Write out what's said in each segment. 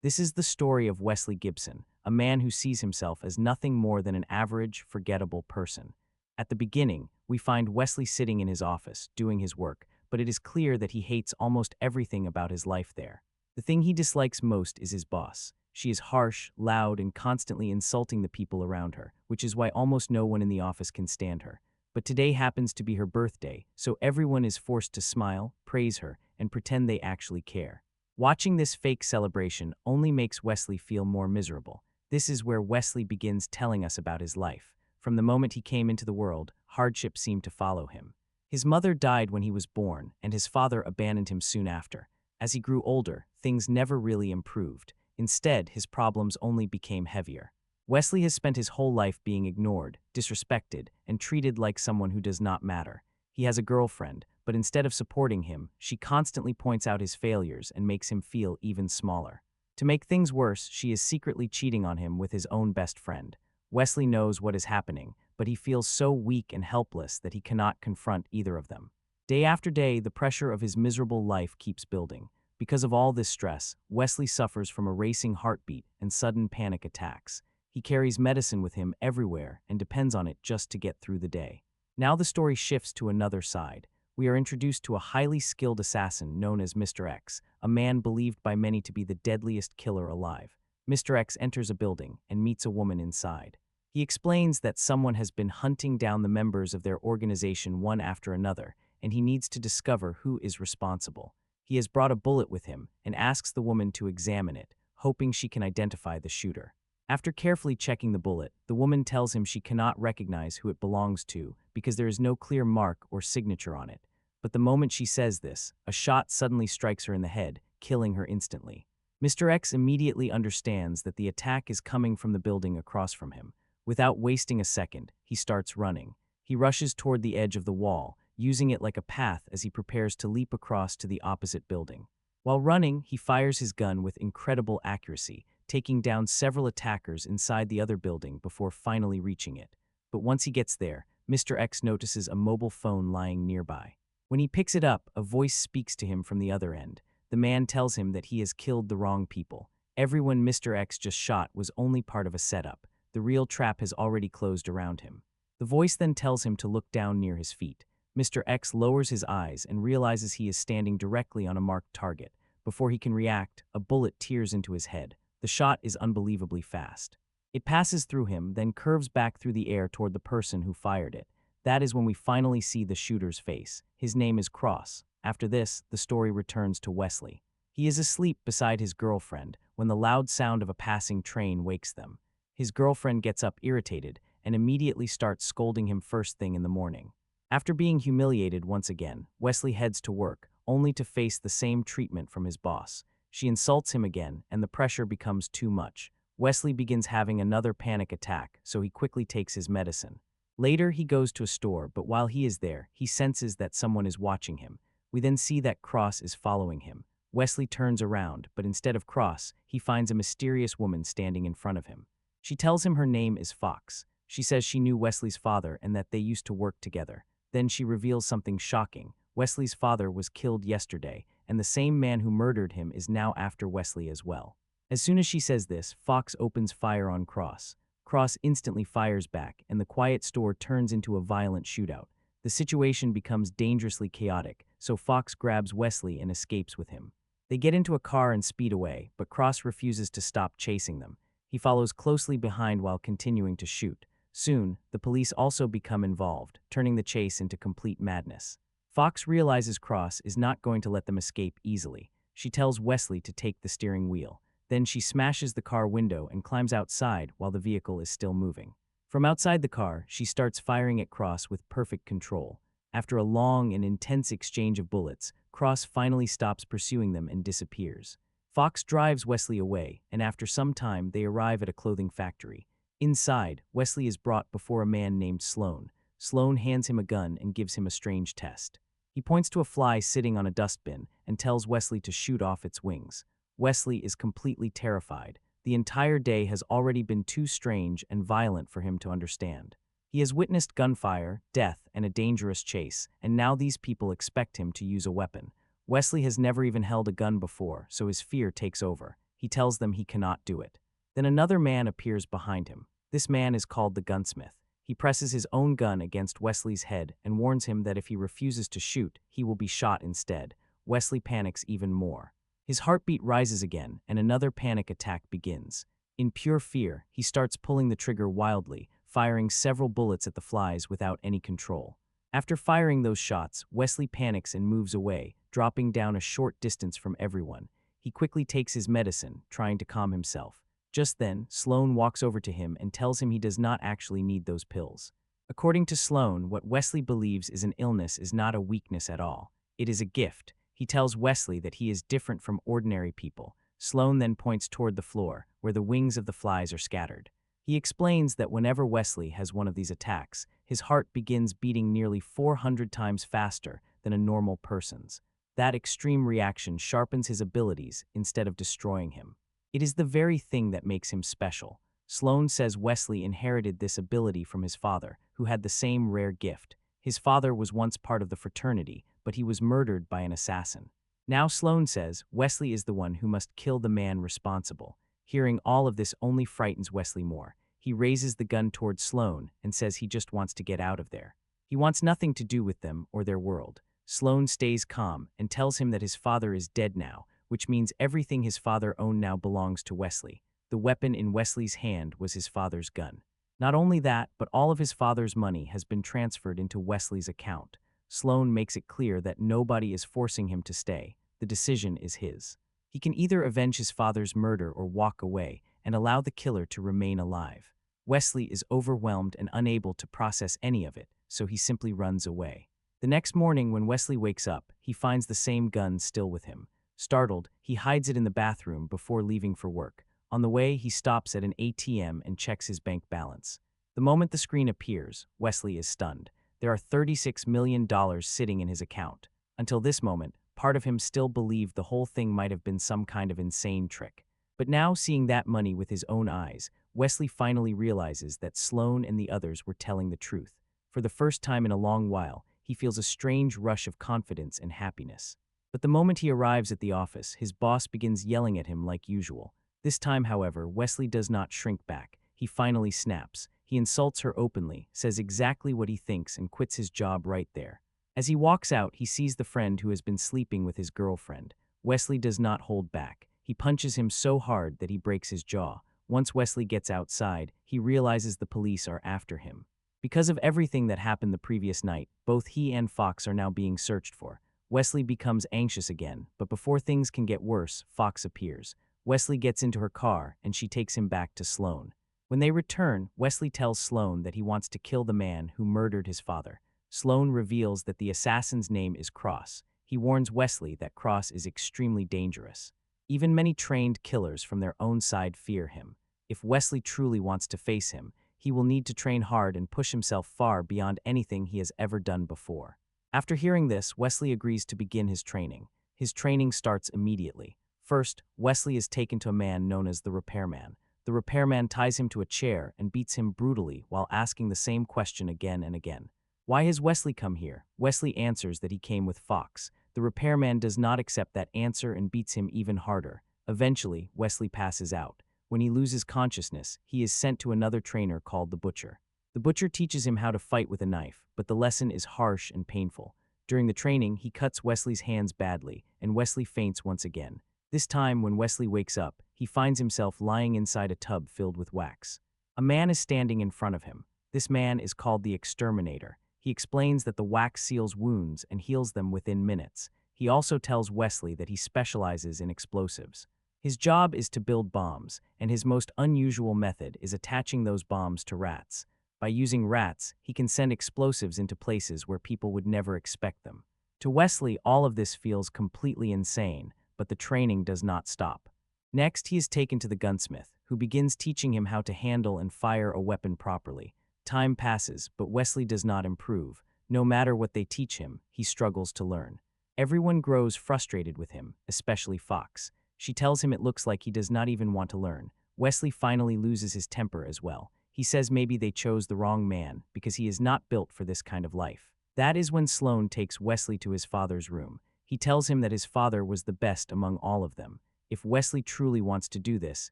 This is the story of Wesley Gibson, a man who sees himself as nothing more than an average, forgettable person. At the beginning, we find Wesley sitting in his office, doing his work, but it is clear that he hates almost everything about his life there. The thing he dislikes most is his boss. She is harsh, loud, and constantly insulting the people around her, which is why almost no one in the office can stand her. But today happens to be her birthday, so everyone is forced to smile, praise her, and pretend they actually care. Watching this fake celebration only makes Wesley feel more miserable. This is where Wesley begins telling us about his life. From the moment he came into the world, hardship seemed to follow him. His mother died when he was born, and his father abandoned him soon after. As he grew older, things never really improved. Instead, his problems only became heavier. Wesley has spent his whole life being ignored, disrespected, and treated like someone who does not matter. He has a girlfriend, but instead of supporting him, she constantly points out his failures and makes him feel even smaller. To make things worse, she is secretly cheating on him with his own best friend. Wesley knows what is happening, but he feels so weak and helpless that he cannot confront either of them. Day after day, the pressure of his miserable life keeps building. Because of all this stress, Wesley suffers from a racing heartbeat and sudden panic attacks. He carries medicine with him everywhere and depends on it just to get through the day. Now the story shifts to another side. We are introduced to a highly skilled assassin known as Mr. X, a man believed by many to be the deadliest killer alive. Mr. X enters a building and meets a woman inside. He explains that someone has been hunting down the members of their organization one after another, and he needs to discover who is responsible. He has brought a bullet with him and asks the woman to examine it, hoping she can identify the shooter. After carefully checking the bullet, the woman tells him she cannot recognize who it belongs to because there is no clear mark or signature on it. But the moment she says this, a shot suddenly strikes her in the head, killing her instantly. Mr. X immediately understands that the attack is coming from the building across from him. Without wasting a second, he starts running. He rushes toward the edge of the wall, using it like a path as he prepares to leap across to the opposite building. While running, he fires his gun with incredible accuracy, taking down several attackers inside the other building before finally reaching it. But once he gets there, Mr. X notices a mobile phone lying nearby. When he picks it up, a voice speaks to him from the other end. The man tells him that he has killed the wrong people. Everyone Mr. X just shot was only part of a setup. The real trap has already closed around him. The voice then tells him to look down near his feet. Mr. X lowers his eyes and realizes he is standing directly on a marked target. Before he can react, a bullet tears into his head. The shot is unbelievably fast. It passes through him, then curves back through the air toward the person who fired it. That is when we finally see the shooter's face. His name is Cross. After this, the story returns to Wesley. He is asleep beside his girlfriend when the loud sound of a passing train wakes them. His girlfriend gets up irritated and immediately starts scolding him first thing in the morning. After being humiliated once again, Wesley heads to work, only to face the same treatment from his boss. She insults him again, and the pressure becomes too much. Wesley begins having another panic attack, so he quickly takes his medicine. Later, he goes to a store, but while he is there, he senses that someone is watching him. We then see that Cross is following him. Wesley turns around, but instead of Cross, he finds a mysterious woman standing in front of him. She tells him her name is Fox. She says she knew Wesley's father and that they used to work together. Then she reveals something shocking. Wesley's father was killed yesterday, and the same man who murdered him is now after Wesley as well. As soon as she says this, Fox opens fire on Cross. Cross instantly fires back, and the quiet store turns into a violent shootout. The situation becomes dangerously chaotic, so Fox grabs Wesley and escapes with him. They get into a car and speed away, but Cross refuses to stop chasing them. He follows closely behind while continuing to shoot. Soon, the police also become involved, turning the chase into complete madness. Fox realizes Cross is not going to let them escape easily. She tells Wesley to take the steering wheel. Then she smashes the car window and climbs outside while the vehicle is still moving. From outside the car, she starts firing at Cross with perfect control. After a long and intense exchange of bullets, Cross finally stops pursuing them and disappears. Fox drives Wesley away, and after some time, they arrive at a clothing factory. Inside, Wesley is brought before a man named Sloan. Sloan hands him a gun and gives him a strange test. He points to a fly sitting on a dustbin and tells Wesley to shoot off its wings. Wesley is completely terrified. The entire day has already been too strange and violent for him to understand. He has witnessed gunfire, death, and a dangerous chase, and now these people expect him to use a weapon. Wesley has never even held a gun before, so his fear takes over. He tells them he cannot do it. Then another man appears behind him. This man is called the gunsmith. He presses his own gun against Wesley's head and warns him that if he refuses to shoot, he will be shot instead. Wesley panics even more. His heartbeat rises again, and another panic attack begins. In pure fear, he starts pulling the trigger wildly, firing several bullets at the flies without any control. After firing those shots, Wesley panics and moves away, dropping down a short distance from everyone. He quickly takes his medicine, trying to calm himself. Just then, Sloan walks over to him and tells him he does not actually need those pills. According to Sloan, what Wesley believes is an illness is not a weakness at all. It is a gift. He tells Wesley that he is different from ordinary people. Sloan then points toward the floor, where the wings of the flies are scattered. He explains that whenever Wesley has one of these attacks, his heart begins beating nearly 400 times faster than a normal person's. That extreme reaction sharpens his abilities instead of destroying him. It is the very thing that makes him special. Sloan says Wesley inherited this ability from his father, who had the same rare gift. His father was once part of the fraternity, but he was murdered by an assassin. Now Sloan says Wesley is the one who must kill the man responsible. Hearing all of this only frightens Wesley more. He raises the gun towards Sloan and says he just wants to get out of there. He wants nothing to do with them or their world. Sloan stays calm and tells him that his father is dead now, which means everything his father owned now belongs to Wesley. The weapon in Wesley's hand was his father's gun. Not only that, but all of his father's money has been transferred into Wesley's account. Sloan makes it clear that nobody is forcing him to stay. The decision is his. He can either avenge his father's murder or walk away and allow the killer to remain alive. Wesley is overwhelmed and unable to process any of it, so he simply runs away. The next morning, when Wesley wakes up, he finds the same gun still with him. Startled, he hides it in the bathroom before leaving for work. On the way, he stops at an ATM and checks his bank balance. The moment the screen appears, Wesley is stunned. There are $36 million sitting in his account. Until this moment, part of him still believed the whole thing might have been some kind of insane trick. But now, seeing that money with his own eyes, Wesley finally realizes that Sloan and the others were telling the truth. For the first time in a long while, he feels a strange rush of confidence and happiness. But the moment he arrives at the office, his boss begins yelling at him like usual. This time, however, Wesley does not shrink back. He finally snaps. He insults her openly, says exactly what he thinks, and quits his job right there. As he walks out, he sees the friend who has been sleeping with his girlfriend. Wesley does not hold back. He punches him so hard that he breaks his jaw. Once Wesley gets outside, he realizes the police are after him. Because of everything that happened the previous night, both he and Fox are now being searched for. Wesley becomes anxious again, but before things can get worse, Fox appears. Wesley gets into her car, and she takes him back to Sloan. When they return, Wesley tells Sloan that he wants to kill the man who murdered his father. Sloan reveals that the assassin's name is Cross. He warns Wesley that Cross is extremely dangerous. Even many trained killers from their own side fear him. If Wesley truly wants to face him, he will need to train hard and push himself far beyond anything he has ever done before. After hearing this, Wesley agrees to begin his training. His training starts immediately. First, Wesley is taken to a man known as the repairman. The repairman ties him to a chair and beats him brutally while asking the same question again and again. Why has Wesley come here? Wesley answers that he came with Fox. The repairman does not accept that answer and beats him even harder. Eventually, Wesley passes out. When he loses consciousness, he is sent to another trainer called the Butcher. The Butcher teaches him how to fight with a knife, but the lesson is harsh and painful. During the training, he cuts Wesley's hands badly, and Wesley faints once again. This time, when Wesley wakes up, he finds himself lying inside a tub filled with wax. A man is standing in front of him. This man is called the Exterminator. He explains that the wax seals wounds and heals them within minutes. He also tells Wesley that he specializes in explosives. His job is to build bombs, and his most unusual method is attaching those bombs to rats. By using rats, he can send explosives into places where people would never expect them. To Wesley, all of this feels completely insane, but the training does not stop. Next, he is taken to the gunsmith, who begins teaching him how to handle and fire a weapon properly. Time passes, but Wesley does not improve. No matter what they teach him, he struggles to learn. Everyone grows frustrated with him, especially Fox. She tells him it looks like he does not even want to learn. Wesley finally loses his temper as well. He says maybe they chose the wrong man because he is not built for this kind of life. That is when Sloan takes Wesley to his father's room. He tells him that his father was the best among all of them. If Wesley truly wants to do this,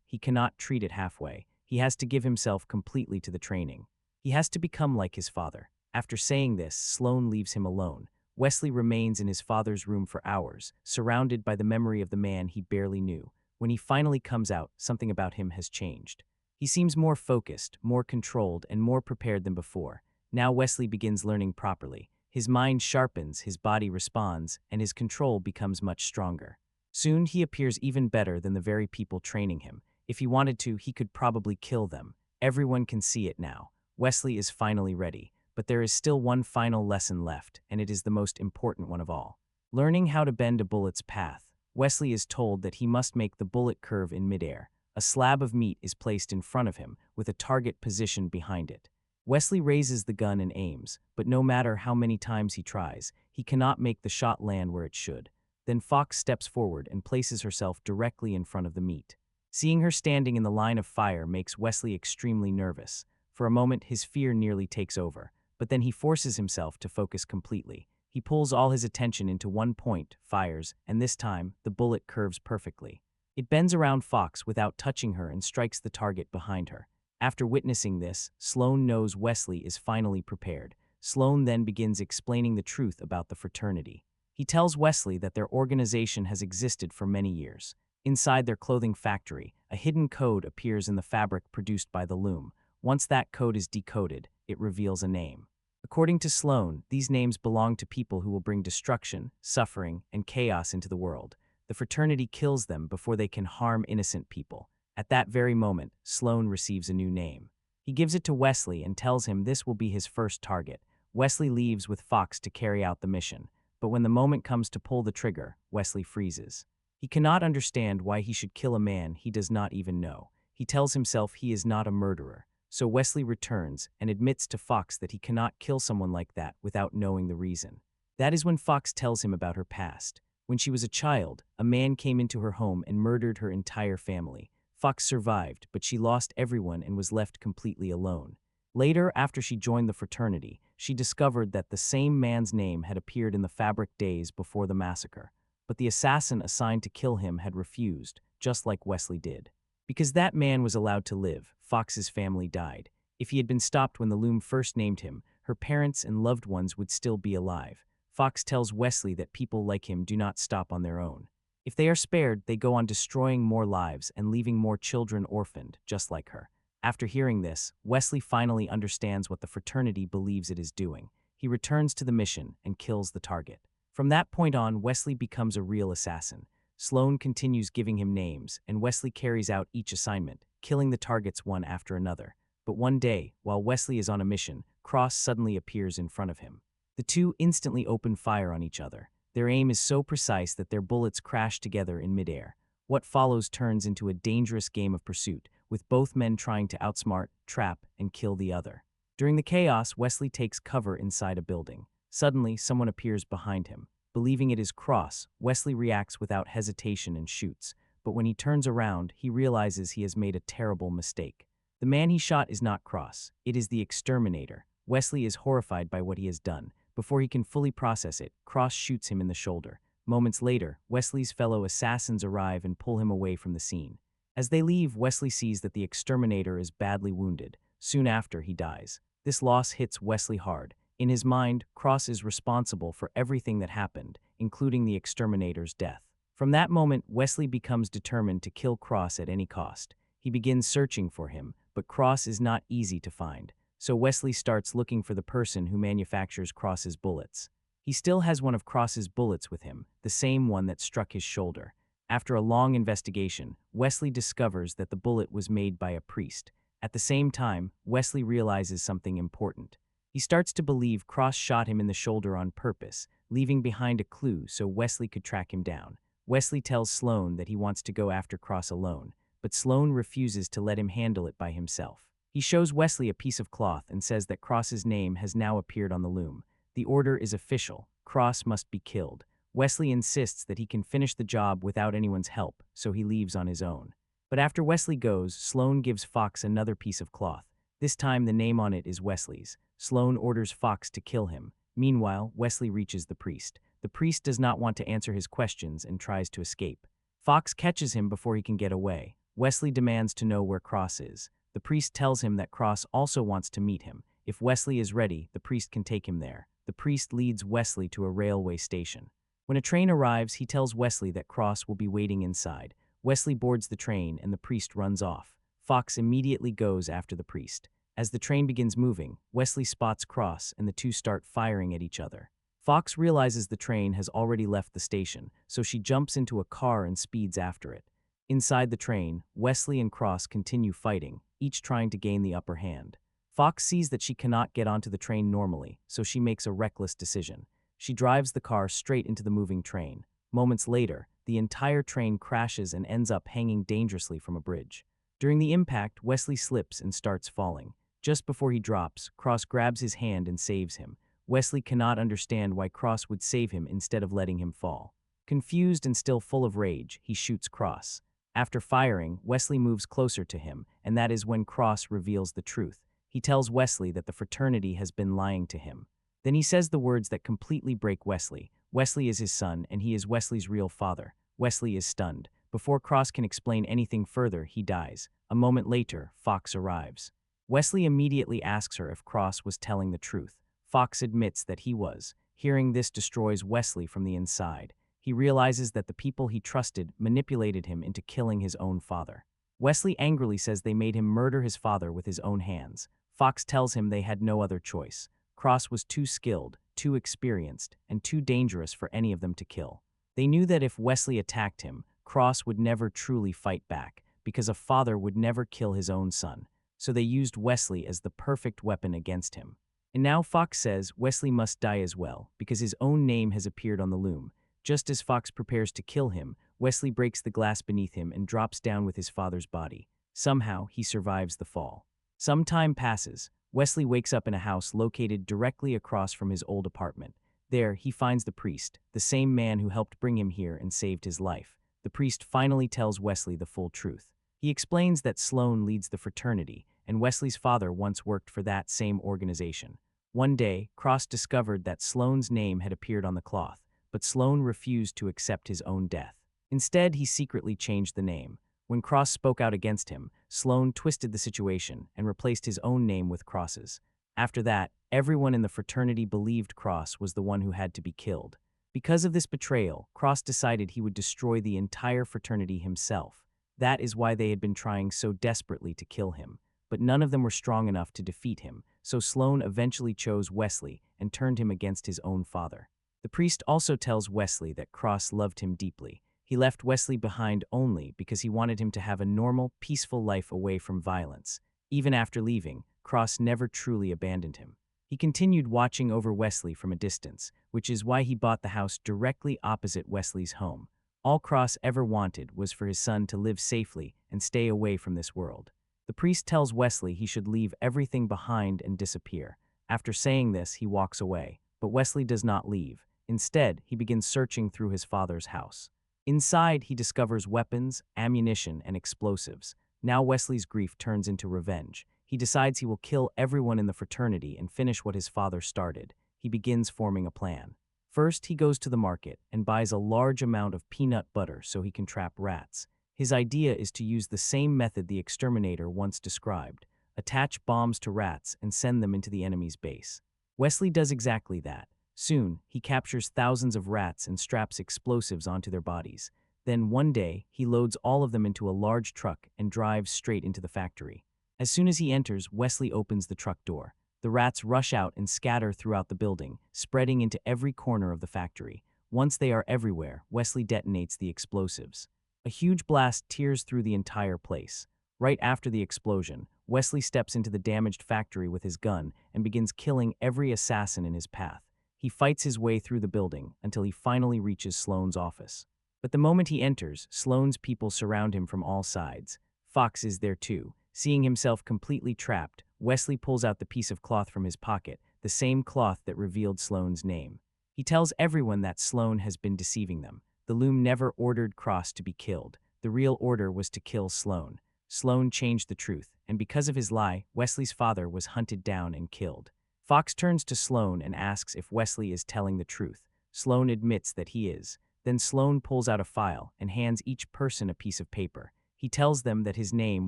he cannot treat it halfway. He has to give himself completely to the training. He has to become like his father. After saying this, Sloane leaves him alone. Wesley remains in his father's room for hours, surrounded by the memory of the man he barely knew. When he finally comes out, something about him has changed. He seems more focused, more controlled, and more prepared than before. Now Wesley begins learning properly. His mind sharpens, his body responds, and his control becomes much stronger. Soon he appears even better than the very people training him. If he wanted to, he could probably kill them. Everyone can see it now. Wesley is finally ready. But there is still one final lesson left, and it is the most important one of all. Learning how to bend a bullet's path. Wesley is told that he must make the bullet curve in midair. A slab of meat is placed in front of him, with a target positioned behind it. Wesley raises the gun and aims, but no matter how many times he tries, he cannot make the shot land where it should. Then Fox steps forward and places herself directly in front of the meat. Seeing her standing in the line of fire makes Wesley extremely nervous. For a moment, his fear nearly takes over. But then he forces himself to focus completely. He pulls all his attention into one point, fires, and this time, the bullet curves perfectly. It bends around Fox without touching her and strikes the target behind her. After witnessing this, Sloane knows Wesley is finally prepared. Sloane then begins explaining the truth about the fraternity. He tells Wesley that their organization has existed for many years. Inside their clothing factory, a hidden code appears in the fabric produced by the loom. Once that code is decoded, it reveals a name. According to Sloane, these names belong to people who will bring destruction, suffering, and chaos into the world. The fraternity kills them before they can harm innocent people. At that very moment, Sloane receives a new name. He gives it to Wesley and tells him this will be his first target. Wesley leaves with Fox to carry out the mission. But when the moment comes to pull the trigger, Wesley freezes. He cannot understand why he should kill a man he does not even know. He tells himself he is not a murderer. So Wesley returns and admits to Fox that he cannot kill someone like that without knowing the reason. That is when Fox tells him about her past. When she was a child, a man came into her home and murdered her entire family. Fox survived, but she lost everyone and was left completely alone. Later, after she joined the fraternity, she discovered that the same man's name had appeared in the fabric days before the massacre. But the assassin assigned to kill him had refused, just like Wesley did. Because that man was allowed to live, Fox's family died. If he had been stopped when the loom first named him, her parents and loved ones would still be alive. Fox tells Wesley that people like him do not stop on their own. If they are spared, they go on destroying more lives and leaving more children orphaned, just like her. After hearing this, Wesley finally understands what the fraternity believes it is doing. He returns to the mission and kills the target. From that point on, Wesley becomes a real assassin. Sloane continues giving him names, and Wesley carries out each assignment, killing the targets one after another. But one day, while Wesley is on a mission, Cross suddenly appears in front of him. The two instantly open fire on each other. Their aim is so precise that their bullets crash together in midair. What follows turns into a dangerous game of pursuit, with both men trying to outsmart, trap, and kill the other. During the chaos, Wesley takes cover inside a building. Suddenly, someone appears behind him. Believing it is Cross, Wesley reacts without hesitation and shoots. But when he turns around, he realizes he has made a terrible mistake. The man he shot is not Cross. It is the exterminator. Wesley is horrified by what he has done. Before he can fully process it, Cross shoots him in the shoulder. Moments later, Wesley's fellow assassins arrive and pull him away from the scene. As they leave, Wesley sees that the exterminator is badly wounded. Soon after, he dies. This loss hits Wesley hard. In his mind, Cross is responsible for everything that happened, including the exterminator's death. From that moment, Wesley becomes determined to kill Cross at any cost. He begins searching for him, but Cross is not easy to find. So Wesley starts looking for the person who manufactures Cross's bullets. He still has one of Cross's bullets with him, the same one that struck his shoulder. After a long investigation, Wesley discovers that the bullet was made by a priest. At the same time, Wesley realizes something important. He starts to believe Cross shot him in the shoulder on purpose, leaving behind a clue so Wesley could track him down. Wesley tells Sloane that he wants to go after Cross alone, but Sloane refuses to let him handle it by himself. He shows Wesley a piece of cloth and says that Cross's name has now appeared on the loom. The order is official. Cross must be killed. Wesley insists that he can finish the job without anyone's help, so he leaves on his own. But after Wesley goes, Sloane gives Fox another piece of cloth. This time the name on it is Wesley's. Sloane orders Fox to kill him. Meanwhile, Wesley reaches the priest. The priest does not want to answer his questions and tries to escape. Fox catches him before he can get away. Wesley demands to know where Cross is. The priest tells him that Cross also wants to meet him. If Wesley is ready, the priest can take him there. The priest leads Wesley to a railway station. When a train arrives, he tells Wesley that Cross will be waiting inside. Wesley boards the train and the priest runs off. Fox immediately goes after the priest. As the train begins moving, Wesley spots Cross and the two start firing at each other. Fox realizes the train has already left the station, so she jumps into a car and speeds after it. Inside the train, Wesley and Cross continue fighting, each trying to gain the upper hand. Fox sees that she cannot get onto the train normally, so she makes a reckless decision. She drives the car straight into the moving train. Moments later, the entire train crashes and ends up hanging dangerously from a bridge. During the impact, Wesley slips and starts falling. Just before he drops, Cross grabs his hand and saves him. Wesley cannot understand why Cross would save him instead of letting him fall. Confused and still full of rage, he shoots Cross. After firing, Wesley moves closer to him, and that is when Cross reveals the truth. He tells Wesley that the fraternity has been lying to him. Then he says the words that completely break Wesley. Wesley is his son, and he is Wesley's real father. Wesley is stunned. Before Cross can explain anything further, he dies. A moment later, Fox arrives. Wesley immediately asks her if Cross was telling the truth. Fox admits that he was. Hearing this destroys Wesley from the inside. He realizes that the people he trusted manipulated him into killing his own father. Wesley angrily says they made him murder his father with his own hands. Fox tells him they had no other choice. Cross was too skilled, too experienced, and too dangerous for any of them to kill. They knew that if Wesley attacked him, Cross would never truly fight back, because a father would never kill his own son. So they used Wesley as the perfect weapon against him. And now Fox says Wesley must die as well, because his own name has appeared on the loom. Just as Fox prepares to kill him, Wesley breaks the glass beneath him and drops down with his father's body. Somehow, he survives the fall. Some time passes. Wesley wakes up in a house located directly across from his old apartment. There, he finds the priest, the same man who helped bring him here and saved his life. The priest finally tells Wesley the full truth. He explains that Sloan leads the fraternity, and Wesley's father once worked for that same organization. One day, Cross discovered that Sloan's name had appeared on the cloth, but Sloan refused to accept his own death. Instead, he secretly changed the name. When Cross spoke out against him, Sloan twisted the situation and replaced his own name with Cross's. After that, everyone in the fraternity believed Cross was the one who had to be killed. Because of this betrayal, Cross decided he would destroy the entire fraternity himself. That is why they had been trying so desperately to kill him. But none of them were strong enough to defeat him, so Sloan eventually chose Wesley and turned him against his own father. The priest also tells Wesley that Cross loved him deeply. He left Wesley behind only because he wanted him to have a normal, peaceful life away from violence. Even after leaving, Cross never truly abandoned him. He continued watching over Wesley from a distance, which is why he bought the house directly opposite Wesley's home. All Cross ever wanted was for his son to live safely and stay away from this world. The priest tells Wesley he should leave everything behind and disappear. After saying this, he walks away, but Wesley does not leave. Instead, he begins searching through his father's house. Inside, he discovers weapons, ammunition, and explosives. Now Wesley's grief turns into revenge. He decides he will kill everyone in the fraternity and finish what his father started. He begins forming a plan. First, he goes to the market and buys a large amount of peanut butter so he can trap rats. His idea is to use the same method the exterminator once described: attach bombs to rats and send them into the enemy's base. Wesley does exactly that. Soon, he captures thousands of rats and straps explosives onto their bodies. Then one day, he loads all of them into a large truck and drives straight into the factory. As soon as he enters, Wesley opens the truck door. The rats rush out and scatter throughout the building, spreading into every corner of the factory. Once they are everywhere, Wesley detonates the explosives. A huge blast tears through the entire place. Right after the explosion, Wesley steps into the damaged factory with his gun and begins killing every assassin in his path. He fights his way through the building until he finally reaches Sloan's office. But the moment he enters, Sloan's people surround him from all sides. Fox is there too. Seeing himself completely trapped, Wesley pulls out the piece of cloth from his pocket, the same cloth that revealed Sloan's name. He tells everyone that Sloan has been deceiving them. The loom never ordered Cross to be killed. The real order was to kill Sloan. Sloan changed the truth, and because of his lie, Wesley's father was hunted down and killed. Fox turns to Sloan and asks if Wesley is telling the truth. Sloan admits that he is. Then Sloane pulls out a file and hands each person a piece of paper. He tells them that his name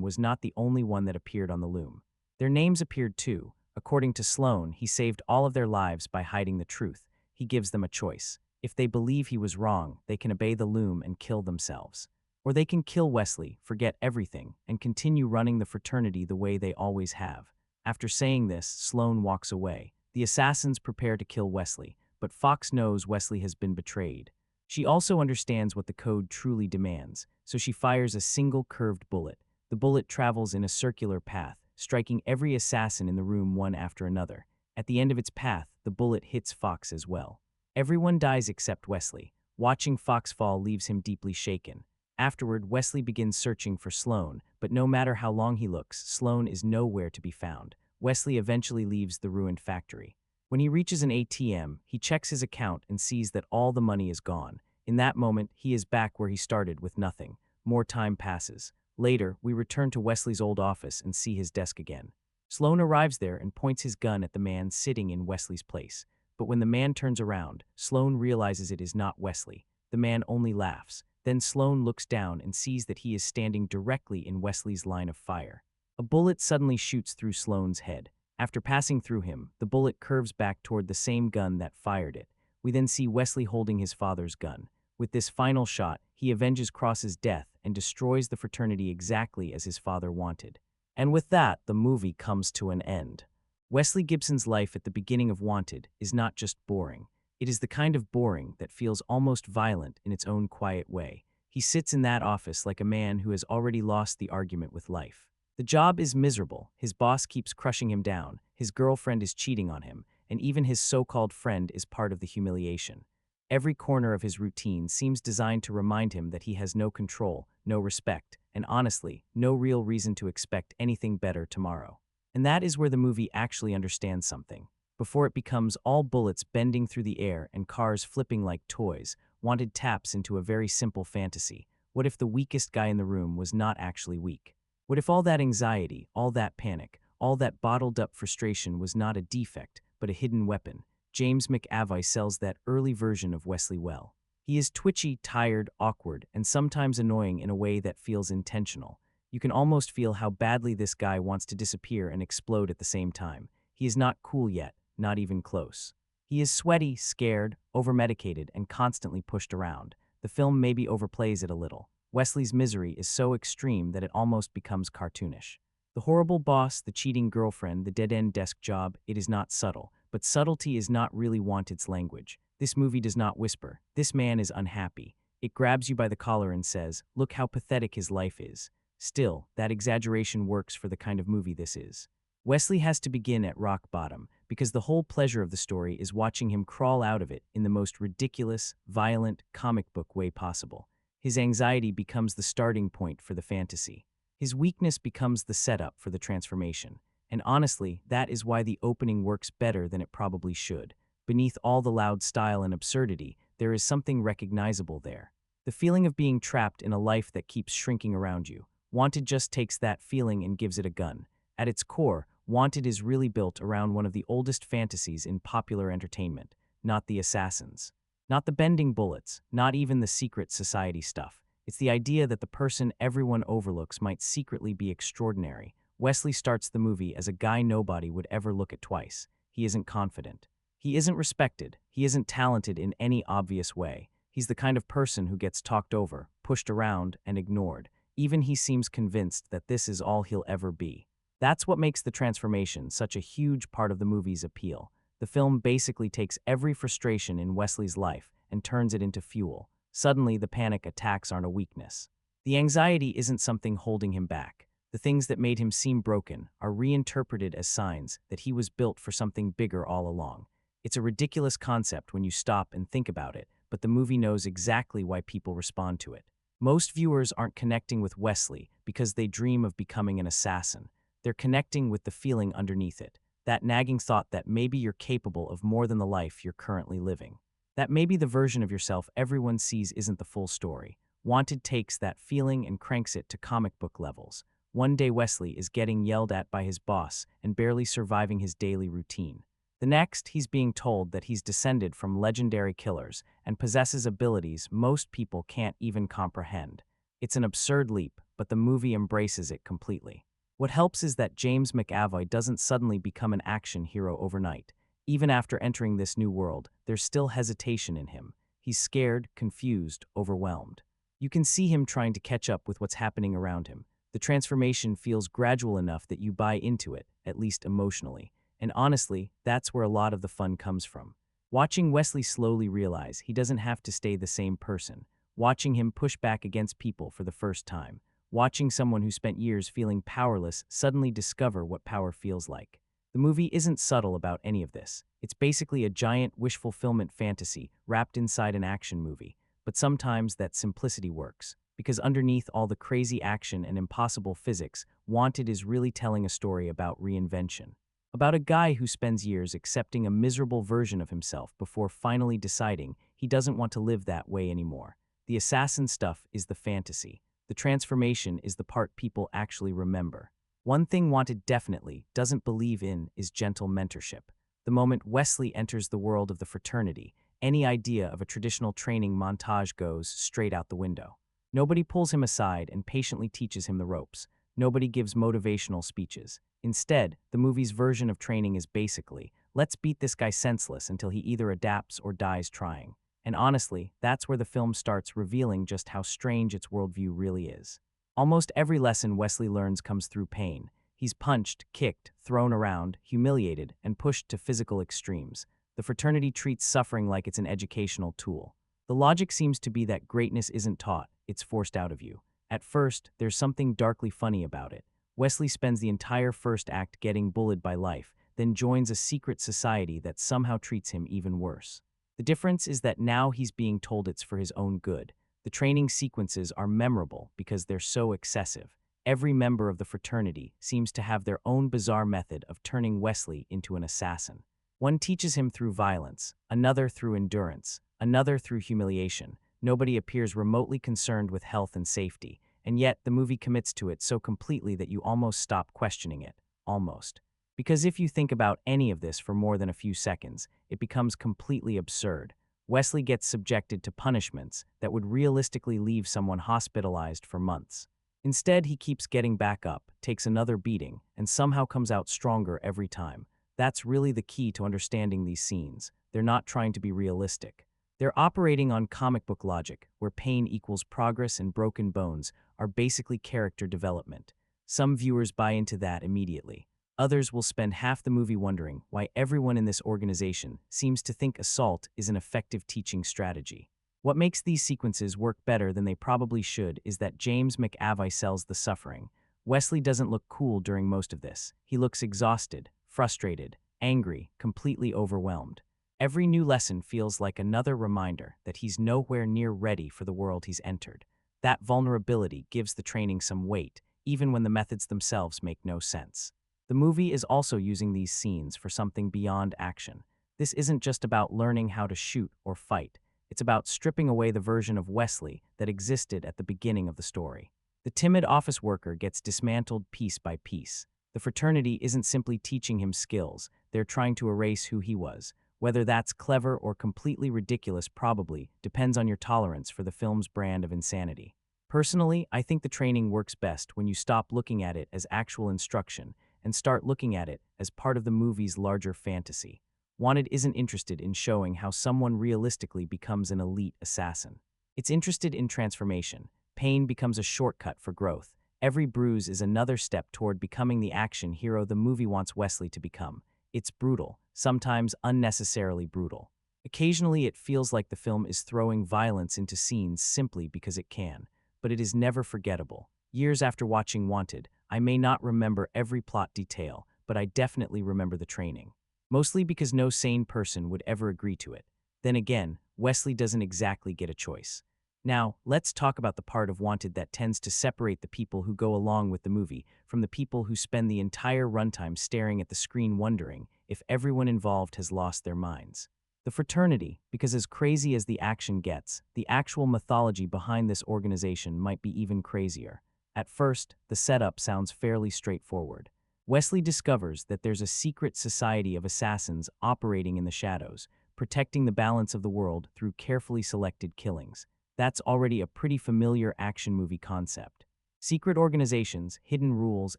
was not the only one that appeared on the loom. Their names appeared too. According to Sloane, he saved all of their lives by hiding the truth. He gives them a choice. If they believe he was wrong, they can obey the loom and kill themselves. Or they can kill Wesley, forget everything, and continue running the fraternity the way they always have. After saying this, Sloane walks away. The assassins prepare to kill Wesley, but Fox knows Wesley has been betrayed. She also understands what the code truly demands, so she fires a single curved bullet. The bullet travels in a circular path, striking every assassin in the room one after another. At the end of its path, the bullet hits Fox as well. Everyone dies except Wesley. Watching Fox fall leaves him deeply shaken. Afterward, Wesley begins searching for Sloane, but no matter how long he looks, Sloane is nowhere to be found. Wesley eventually leaves the ruined factory. When he reaches an ATM, he checks his account and sees that all the money is gone. In that moment, he is back where he started with nothing. More time passes. Later, we return to Wesley's old office and see his desk again. Sloane arrives there and points his gun at the man sitting in Wesley's place. But when the man turns around, Sloane realizes it is not Wesley. The man only laughs. Then Sloane looks down and sees that he is standing directly in Wesley's line of fire. A bullet suddenly shoots through Sloane's head. After passing through him, the bullet curves back toward the same gun that fired it. We then see Wesley holding his father's gun. With this final shot, he avenges Cross's death and destroys the fraternity exactly as his father wanted. And with that, the movie comes to an end. Wesley Gibson's life at the beginning of Wanted is not just boring. It is the kind of boring that feels almost violent in its own quiet way. He sits in that office like a man who has already lost the argument with life. The job is miserable, his boss keeps crushing him down, his girlfriend is cheating on him, and even his so-called friend is part of the humiliation. Every corner of his routine seems designed to remind him that he has no control, no respect, and honestly, no real reason to expect anything better tomorrow. And that is where the movie actually understands something. Before it becomes all bullets bending through the air and cars flipping like toys, Wanted taps into a very simple fantasy. What if the weakest guy in the room was not actually weak? What if all that anxiety, all that panic, all that bottled-up frustration was not a defect, but a hidden weapon? James McAvoy sells that early version of Wesley well. He is twitchy, tired, awkward, and sometimes annoying in a way that feels intentional. You can almost feel how badly this guy wants to disappear and explode at the same time. He is not cool yet, not even close. He is sweaty, scared, overmedicated, and constantly pushed around. The film maybe overplays it a little. Wesley's misery is so extreme that it almost becomes cartoonish. The horrible boss, the cheating girlfriend, the dead-end desk job, it is not subtle. But subtlety is not really Wanted's language. This movie does not whisper, "This man is unhappy." It grabs you by the collar and says, "Look how pathetic his life is." Still, that exaggeration works for the kind of movie this is. Wesley has to begin at rock bottom, because the whole pleasure of the story is watching him crawl out of it in the most ridiculous, violent, comic book way possible. His anxiety becomes the starting point for the fantasy. His weakness becomes the setup for the transformation. And honestly, that is why the opening works better than it probably should. Beneath all the loud style and absurdity, there is something recognizable there. The feeling of being trapped in a life that keeps shrinking around you. Wanted just takes that feeling and gives it a gun. At its core, Wanted is really built around one of the oldest fantasies in popular entertainment, not the assassins. Not the bending bullets, not even the secret society stuff. It's the idea that the person everyone overlooks might secretly be extraordinary. Wesley starts the movie as a guy nobody would ever look at twice. He isn't confident. He isn't respected. He isn't talented in any obvious way. He's the kind of person who gets talked over, pushed around, and ignored. Even he seems convinced that this is all he'll ever be. That's what makes the transformation such a huge part of the movie's appeal. The film basically takes every frustration in Wesley's life and turns it into fuel. Suddenly, the panic attacks aren't a weakness. The anxiety isn't something holding him back. The things that made him seem broken are reinterpreted as signs that he was built for something bigger all along. It's a ridiculous concept when you stop and think about it, but the movie knows exactly why people respond to it. Most viewers aren't connecting with Wesley because they dream of becoming an assassin. They're connecting with the feeling underneath it, that nagging thought that maybe you're capable of more than the life you're currently living. That maybe the version of yourself everyone sees isn't the full story. Wanted takes that feeling and cranks it to comic book levels. One day Wesley is getting yelled at by his boss and barely surviving his daily routine. The next, he's being told that he's descended from legendary killers and possesses abilities most people can't even comprehend. It's an absurd leap, but the movie embraces it completely. What helps is that James McAvoy doesn't suddenly become an action hero overnight. Even after entering this new world, there's still hesitation in him. He's scared, confused, overwhelmed. You can see him trying to catch up with what's happening around him. The transformation feels gradual enough that you buy into it, at least emotionally. And honestly, that's where a lot of the fun comes from. Watching Wesley slowly realize he doesn't have to stay the same person. Watching him push back against people for the first time. Watching someone who spent years feeling powerless suddenly discover what power feels like. The movie isn't subtle about any of this. It's basically a giant wish fulfillment fantasy wrapped inside an action movie. But sometimes that simplicity works, because underneath all the crazy action and impossible physics, Wanted is really telling a story about reinvention. About a guy who spends years accepting a miserable version of himself before finally deciding he doesn't want to live that way anymore. The assassin stuff is the fantasy. The transformation is the part people actually remember. One thing Wanted definitely doesn't believe in is gentle mentorship. The moment Wesley enters the world of the fraternity, any idea of a traditional training montage goes straight out the window. Nobody pulls him aside and patiently teaches him the ropes. Nobody gives motivational speeches. Instead, the movie's version of training is basically, let's beat this guy senseless until he either adapts or dies trying. And honestly, that's where the film starts revealing just how strange its worldview really is. Almost every lesson Wesley learns comes through pain. He's punched, kicked, thrown around, humiliated, and pushed to physical extremes. The fraternity treats suffering like it's an educational tool. The logic seems to be that greatness isn't taught, it's forced out of you. At first, there's something darkly funny about it. Wesley spends the entire first act getting bullied by life, then joins a secret society that somehow treats him even worse. The difference is that now he's being told it's for his own good. The training sequences are memorable because they're so excessive. Every member of the fraternity seems to have their own bizarre method of turning Wesley into an assassin. One teaches him through violence, another through endurance, another through humiliation. Nobody appears remotely concerned with health and safety, and yet the movie commits to it so completely that you almost stop questioning it. Almost. Because if you think about any of this for more than a few seconds, it becomes completely absurd. Wesley gets subjected to punishments that would realistically leave someone hospitalized for months. Instead, he keeps getting back up, takes another beating, and somehow comes out stronger every time. That's really the key to understanding these scenes. They're not trying to be realistic. They're operating on comic book logic, where pain equals progress and broken bones are basically character development. Some viewers buy into that immediately. Others will spend half the movie wondering why everyone in this organization seems to think assault is an effective teaching strategy. What makes these sequences work better than they probably should is that James McAvoy sells the suffering. Wesley doesn't look cool during most of this. He looks exhausted, frustrated, angry, completely overwhelmed. Every new lesson feels like another reminder that he's nowhere near ready for the world he's entered. That vulnerability gives the training some weight, even when the methods themselves make no sense. The movie is also using these scenes for something beyond action. This isn't just about learning how to shoot or fight. It's about stripping away the version of Wesley that existed at the beginning of the story. The timid office worker gets dismantled piece by piece. The fraternity isn't simply teaching him skills, they're trying to erase who he was. Whether that's clever or completely ridiculous probably depends on your tolerance for the film's brand of insanity. Personally, I think the training works best when you stop looking at it as actual instruction and start looking at it as part of the movie's larger fantasy. Wanted isn't interested in showing how someone realistically becomes an elite assassin. It's interested in transformation. Pain becomes a shortcut for growth. Every bruise is another step toward becoming the action hero the movie wants Wesley to become. It's brutal, sometimes unnecessarily brutal. Occasionally it feels like the film is throwing violence into scenes simply because it can, but it is never forgettable. Years after watching Wanted, I may not remember every plot detail, but I definitely remember the training. Mostly because no sane person would ever agree to it. Then again, Wesley doesn't exactly get a choice. Now, let's talk about the part of Wanted that tends to separate the people who go along with the movie from the people who spend the entire runtime staring at the screen wondering if everyone involved has lost their minds. The fraternity, because as crazy as the action gets, the actual mythology behind this organization might be even crazier. At first, the setup sounds fairly straightforward. Wesley discovers that there's a secret society of assassins operating in the shadows, protecting the balance of the world through carefully selected killings. That's already a pretty familiar action movie concept. Secret organizations, hidden rules,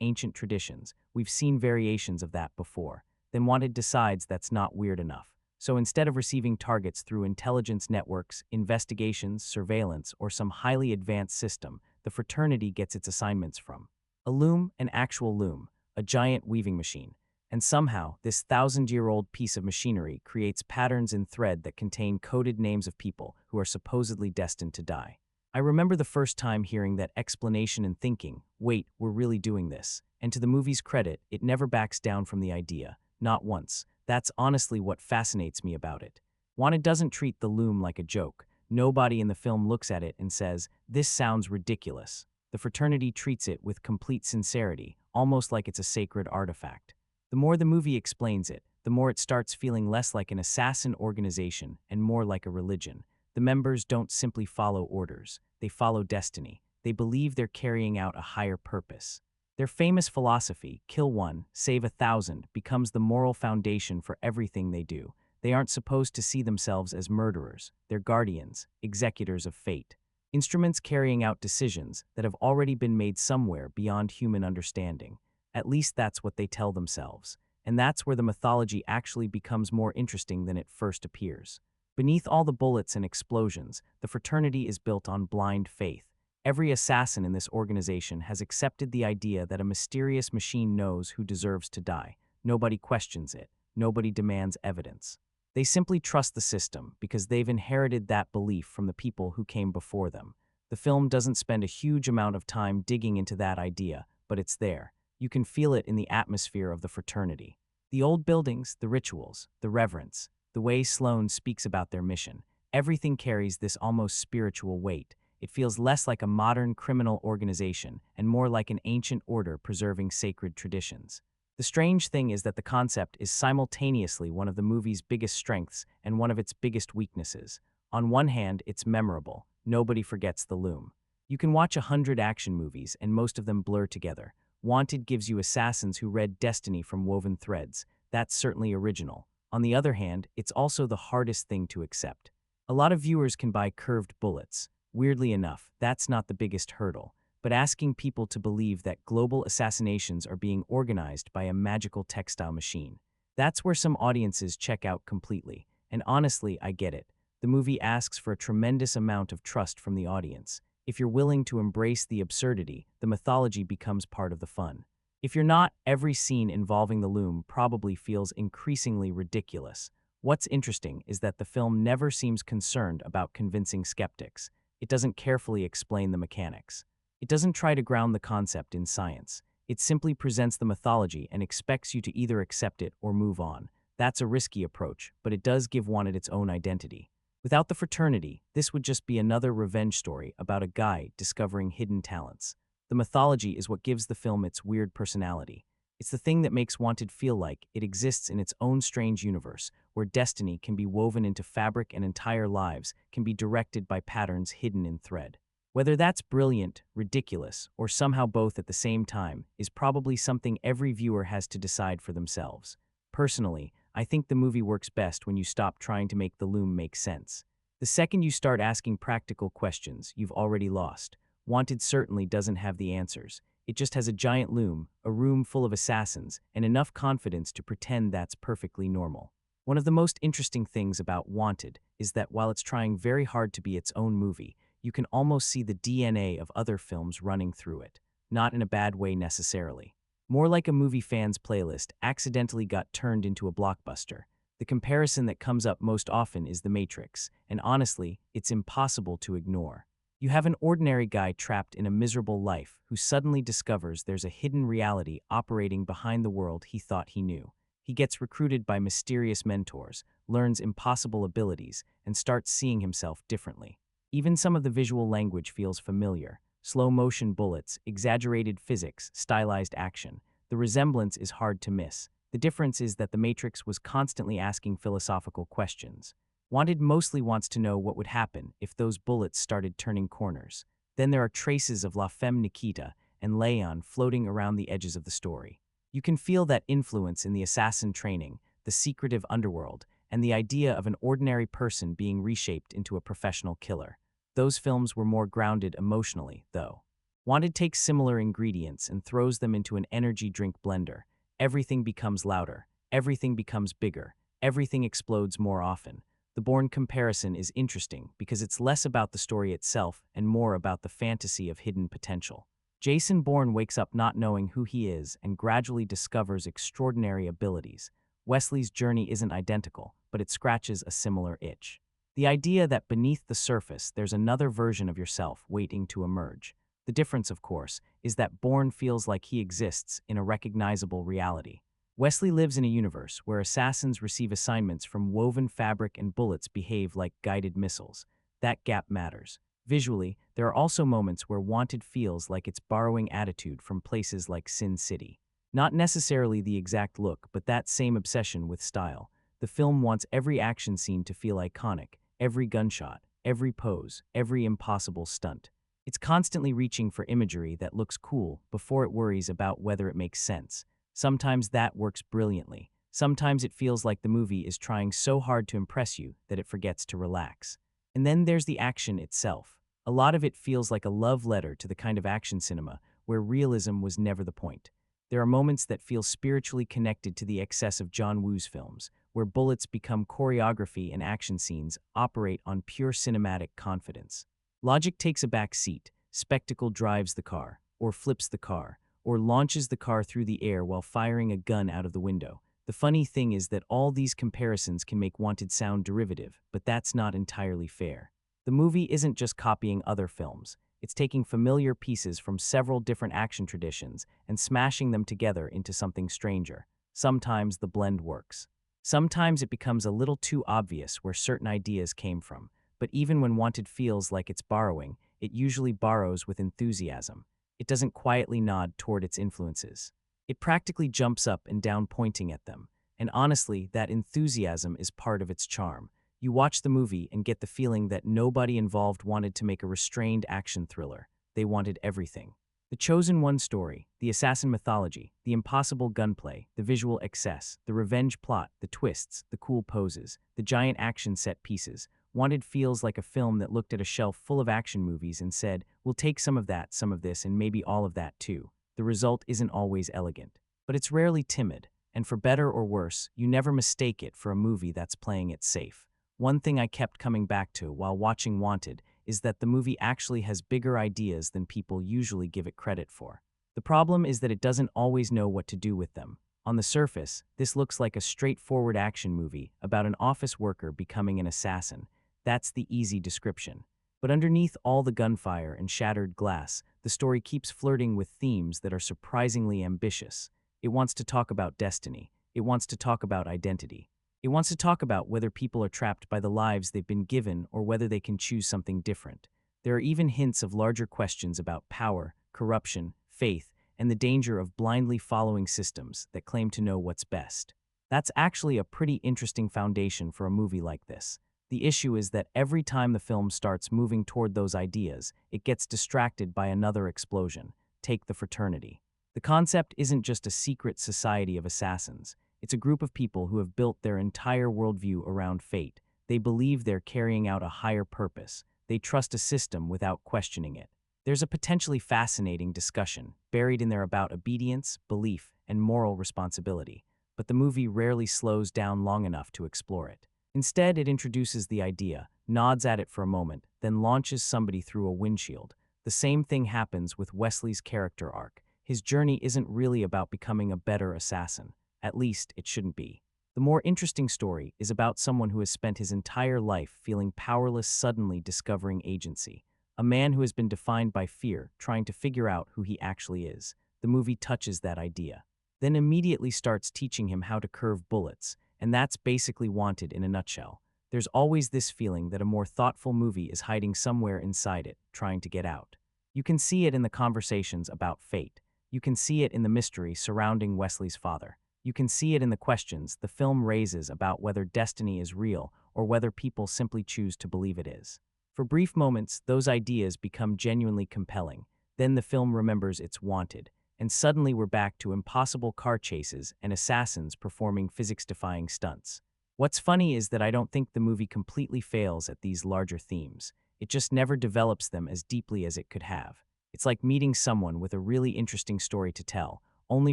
ancient traditions. We've seen variations of that before. Then Wanted decides that's not weird enough. So instead of receiving targets through intelligence networks, investigations, surveillance, or some highly advanced system, the fraternity gets its assignments from a loom, an actual loom, a giant weaving machine. And somehow, this thousand-year-old piece of machinery creates patterns in thread that contain coded names of people who are supposedly destined to die. I remember the first time hearing that explanation and thinking, wait, we're really doing this. And to the movie's credit, it never backs down from the idea. Not once. That's honestly what fascinates me about it. Wanted doesn't treat the loom like a joke. Nobody in the film looks at it and says, this sounds ridiculous. The fraternity treats it with complete sincerity, almost like it's a sacred artifact. The more the movie explains it, the more it starts feeling less like an assassin organization and more like a religion. The members don't simply follow orders, they follow destiny. They believe they're carrying out a higher purpose. Their famous philosophy, kill one, save 1,000, becomes the moral foundation for everything they do. They aren't supposed to see themselves as murderers, they're guardians, executors of fate. Instruments carrying out decisions that have already been made somewhere beyond human understanding. At least that's what they tell themselves. And that's where the mythology actually becomes more interesting than it first appears. Beneath all the bullets and explosions, the fraternity is built on blind faith. Every assassin in this organization has accepted the idea that a mysterious machine knows who deserves to die. Nobody questions it. Nobody demands evidence. They simply trust the system because they've inherited that belief from the people who came before them. The film doesn't spend a huge amount of time digging into that idea, but it's there. You can feel it in the atmosphere of the fraternity. The old buildings, the rituals, the reverence, the way Sloane speaks about their mission, everything carries this almost spiritual weight. It feels less like a modern criminal organization and more like an ancient order preserving sacred traditions. The strange thing is that the concept is simultaneously one of the movie's biggest strengths and one of its biggest weaknesses. On one hand, it's memorable. Nobody forgets the loom. You can watch 100 action movies and most of them blur together. Wanted gives you assassins who read destiny from woven threads. That's certainly original. On the other hand, it's also the hardest thing to accept. A lot of viewers can buy curved bullets. Weirdly enough, that's not the biggest hurdle. But asking people to believe that global assassinations are being organized by a magical textile machine, that's where some audiences check out completely. And honestly, I get it. The movie asks for a tremendous amount of trust from the audience. If you're willing to embrace the absurdity, the mythology becomes part of the fun. If you're not, every scene involving the loom probably feels increasingly ridiculous. What's interesting is that the film never seems concerned about convincing skeptics. It doesn't carefully explain the mechanics. It doesn't try to ground the concept in science. It simply presents the mythology and expects you to either accept it or move on. That's a risky approach, but it does give Wanted its own identity. Without the fraternity, this would just be another revenge story about a guy discovering hidden talents. The mythology is what gives the film its weird personality. It's the thing that makes Wanted feel like it exists in its own strange universe, where destiny can be woven into fabric and entire lives can be directed by patterns hidden in thread. Whether that's brilliant, ridiculous, or somehow both at the same time is probably something every viewer has to decide for themselves. Personally, I think the movie works best when you stop trying to make the loom make sense. The second you start asking practical questions, you've already lost. Wanted certainly doesn't have the answers. It just has a giant loom, a room full of assassins, and enough confidence to pretend that's perfectly normal. One of the most interesting things about Wanted is that while it's trying very hard to be its own movie, you can almost see the DNA of other films running through it. Not in a bad way necessarily. More like a movie fan's playlist accidentally got turned into a blockbuster. The comparison that comes up most often is The Matrix, and honestly, it's impossible to ignore. You have an ordinary guy trapped in a miserable life who suddenly discovers there's a hidden reality operating behind the world he thought he knew. He gets recruited by mysterious mentors, learns impossible abilities, and starts seeing himself differently. Even some of the visual language feels familiar. Slow-motion bullets, exaggerated physics, stylized action. The resemblance is hard to miss. The difference is that The Matrix was constantly asking philosophical questions. Wanted mostly wants to know what would happen if those bullets started turning corners. Then there are traces of La Femme Nikita and Leon floating around the edges of the story. You can feel that influence in the assassin training, the secretive underworld, and the idea of an ordinary person being reshaped into a professional killer. Those films were more grounded emotionally, though. Wanted takes similar ingredients and throws them into an energy drink blender. Everything becomes louder, everything becomes bigger, everything explodes more often. The Bourne comparison is interesting because it's less about the story itself and more about the fantasy of hidden potential. Jason Bourne wakes up not knowing who he is and gradually discovers extraordinary abilities. Wesley's journey isn't identical, but it scratches a similar itch. The idea that beneath the surface there's another version of yourself waiting to emerge. The difference, of course, is that Bourne feels like he exists in a recognizable reality. Wesley lives in a universe where assassins receive assignments from woven fabric and bullets behave like guided missiles. That gap matters. Visually, there are also moments where Wanted feels like it's borrowing attitude from places like Sin City. Not necessarily the exact look, but that same obsession with style. The film wants every action scene to feel iconic, every gunshot, every pose, every impossible stunt. It's constantly reaching for imagery that looks cool before it worries about whether it makes sense. Sometimes that works brilliantly. Sometimes it feels like the movie is trying so hard to impress you that it forgets to relax. And then there's the action itself. A lot of it feels like a love letter to the kind of action cinema where realism was never the point. There are moments that feel spiritually connected to the excess of John Woo's films, where bullets become choreography and action scenes operate on pure cinematic confidence. Logic takes a back seat, spectacle drives the car, or flips the car, or launches the car through the air while firing a gun out of the window. The funny thing is that all these comparisons can make Wanted sound derivative, but that's not entirely fair. The movie isn't just copying other films. It's taking familiar pieces from several different action traditions and smashing them together into something stranger. Sometimes the blend works. Sometimes it becomes a little too obvious where certain ideas came from, but even when Wanted feels like it's borrowing, it usually borrows with enthusiasm. It doesn't quietly nod toward its influences. It practically jumps up and down pointing at them, and honestly, that enthusiasm is part of its charm. You watch the movie and get the feeling that nobody involved wanted to make a restrained action thriller. They wanted everything. The chosen one story, the assassin mythology, the impossible gunplay, the visual excess, the revenge plot, the twists, the cool poses, the giant action set pieces. Wanted feels like a film that looked at a shelf full of action movies and said, we'll take some of that, some of this, and maybe all of that too. The result isn't always elegant, but it's rarely timid, and for better or worse, you never mistake it for a movie that's playing it safe. One thing I kept coming back to while watching Wanted is that the movie actually has bigger ideas than people usually give it credit for. The problem is that it doesn't always know what to do with them. On the surface, this looks like a straightforward action movie about an office worker becoming an assassin. That's the easy description. But underneath all the gunfire and shattered glass, the story keeps flirting with themes that are surprisingly ambitious. It wants to talk about destiny. It wants to talk about identity. It wants to talk about whether people are trapped by the lives they've been given or whether they can choose something different. There are even hints of larger questions about power, corruption, faith, and the danger of blindly following systems that claim to know what's best. That's actually a pretty interesting foundation for a movie like this. The issue is that every time the film starts moving toward those ideas, it gets distracted by another explosion. Take the fraternity. The concept isn't just a secret society of assassins. It's a group of people who have built their entire worldview around fate. They believe they're carrying out a higher purpose. They trust a system without questioning it. There's a potentially fascinating discussion buried in there about obedience, belief, and moral responsibility, but the movie rarely slows down long enough to explore it. Instead, it introduces the idea, nods at it for a moment, then launches somebody through a windshield. The same thing happens with Wesley's character arc. His journey isn't really about becoming a better assassin. At least, it shouldn't be. The more interesting story is about someone who has spent his entire life feeling powerless, suddenly discovering agency. A man who has been defined by fear, trying to figure out who he actually is. The movie touches that idea, then immediately starts teaching him how to curve bullets, and that's basically Wanted in a nutshell. There's always this feeling that a more thoughtful movie is hiding somewhere inside it, trying to get out. You can see it in the conversations about fate. You can see it in the mystery surrounding Wesley's father. You can see it in the questions the film raises about whether destiny is real or whether people simply choose to believe it is. For brief moments, those ideas become genuinely compelling. Then the film remembers it's Wanted, and suddenly we're back to impossible car chases and assassins performing physics-defying stunts. What's funny is that I don't think the movie completely fails at these larger themes. It just never develops them as deeply as it could have. It's like meeting someone with a really interesting story to tell, only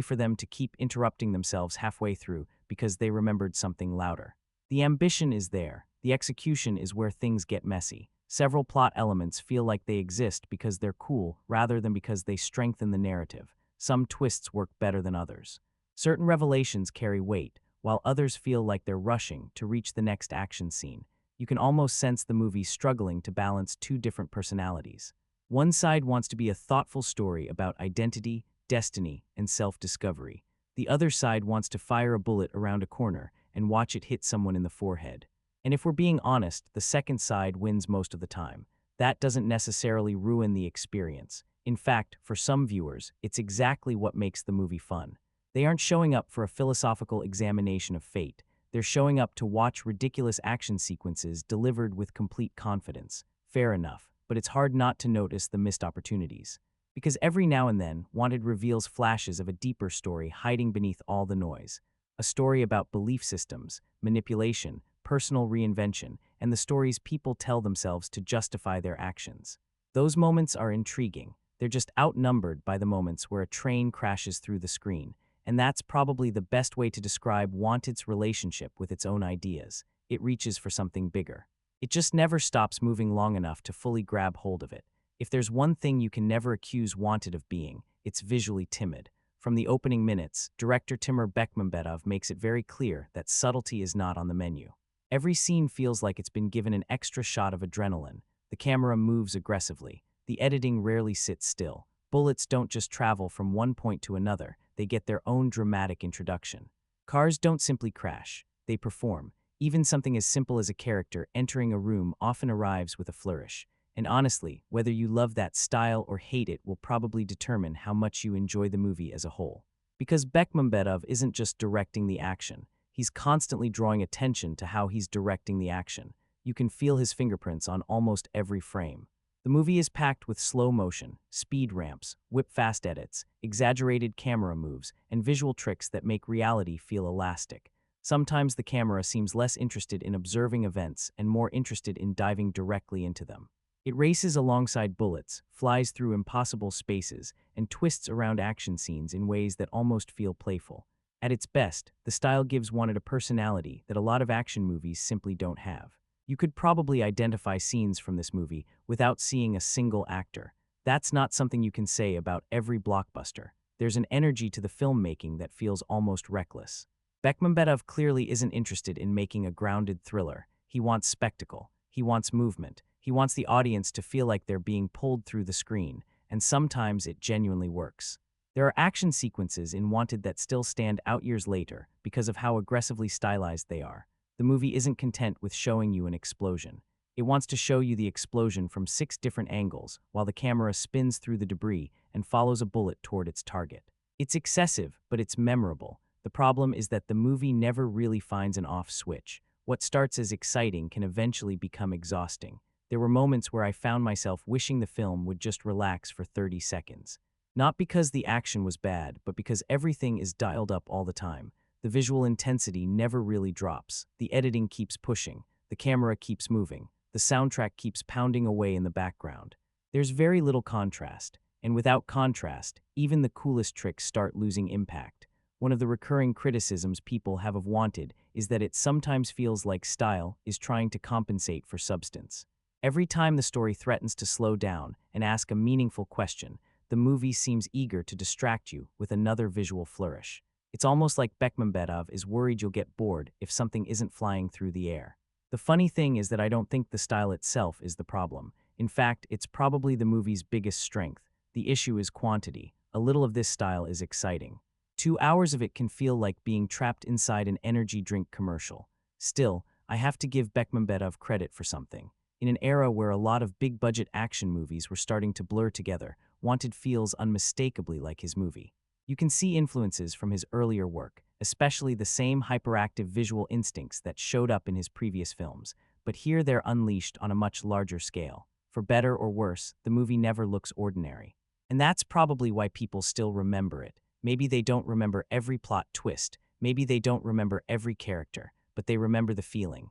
for them to keep interrupting themselves halfway through because they remembered something louder. The ambition is there. The execution is where things get messy. Several plot elements feel like they exist because they're cool rather than because they strengthen the narrative. Some twists work better than others. Certain revelations carry weight, while others feel like they're rushing to reach the next action scene. You can almost sense the movie struggling to balance two different personalities. One side wants to be a thoughtful story about identity, destiny, and self-discovery. The other side wants to fire a bullet around a corner and watch it hit someone in the forehead. And if we're being honest, the second side wins most of the time. That doesn't necessarily ruin the experience. In fact, for some viewers, it's exactly what makes the movie fun. They aren't showing up for a philosophical examination of fate. They're showing up to watch ridiculous action sequences delivered with complete confidence. Fair enough, but it's hard not to notice the missed opportunities. Because every now and then, Wanted reveals flashes of a deeper story hiding beneath all the noise. A story about belief systems, manipulation, personal reinvention, and the stories people tell themselves to justify their actions. Those moments are intriguing. They're just outnumbered by the moments where a train crashes through the screen. And that's probably the best way to describe Wanted's relationship with its own ideas. It reaches for something bigger. It just never stops moving long enough to fully grab hold of it. If there's one thing you can never accuse Wanted of being, it's visually timid. From the opening minutes, director Timur Bekmambetov makes it very clear that subtlety is not on the menu. Every scene feels like it's been given an extra shot of adrenaline. The camera moves aggressively. The editing rarely sits still. Bullets don't just travel from one point to another, they get their own dramatic introduction. Cars don't simply crash, they perform. Even something as simple as a character entering a room often arrives with a flourish. And honestly, whether you love that style or hate it will probably determine how much you enjoy the movie as a whole. Because Bekmambetov isn't just directing the action, he's constantly drawing attention to how he's directing the action. You can feel his fingerprints on almost every frame. The movie is packed with slow motion, speed ramps, whip-fast edits, exaggerated camera moves, and visual tricks that make reality feel elastic. Sometimes the camera seems less interested in observing events and more interested in diving directly into them. It races alongside bullets, flies through impossible spaces, and twists around action scenes in ways that almost feel playful. At its best, the style gives Wanted a personality that a lot of action movies simply don't have. You could probably identify scenes from this movie without seeing a single actor. That's not something you can say about every blockbuster. There's an energy to the filmmaking that feels almost reckless. Bekmambetov clearly isn't interested in making a grounded thriller. He wants spectacle. He wants movement. He wants the audience to feel like they're being pulled through the screen, and sometimes it genuinely works. There are action sequences in Wanted that still stand out years later because of how aggressively stylized they are. The movie isn't content with showing you an explosion. It wants to show you the explosion from 6 different angles while the camera spins through the debris and follows a bullet toward its target. It's excessive, but it's memorable. The problem is that the movie never really finds an off switch. What starts as exciting can eventually become exhausting. There were moments where I found myself wishing the film would just relax for 30 seconds. Not because the action was bad, but because everything is dialed up all the time. The visual intensity never really drops. The editing keeps pushing. The camera keeps moving. The soundtrack keeps pounding away in the background. There's very little contrast. And without contrast, even the coolest tricks start losing impact. One of the recurring criticisms people have of Wanted is that it sometimes feels like style is trying to compensate for substance. Every time the story threatens to slow down and ask a meaningful question, the movie seems eager to distract you with another visual flourish. It's almost like Bekmambetov is worried you'll get bored if something isn't flying through the air. The funny thing is that I don't think the style itself is the problem. In fact, it's probably the movie's biggest strength. The issue is quantity. A little of this style is exciting. 2 hours of it can feel like being trapped inside an energy drink commercial. Still, I have to give Bekmambetov credit for something. In an era where a lot of big-budget action movies were starting to blur together, Wanted feels unmistakably like his movie. You can see influences from his earlier work, especially the same hyperactive visual instincts that showed up in his previous films, but here they're unleashed on a much larger scale. For better or worse, the movie never looks ordinary. And that's probably why people still remember it. Maybe they don't remember every plot twist, maybe they don't remember every character, but they remember the feeling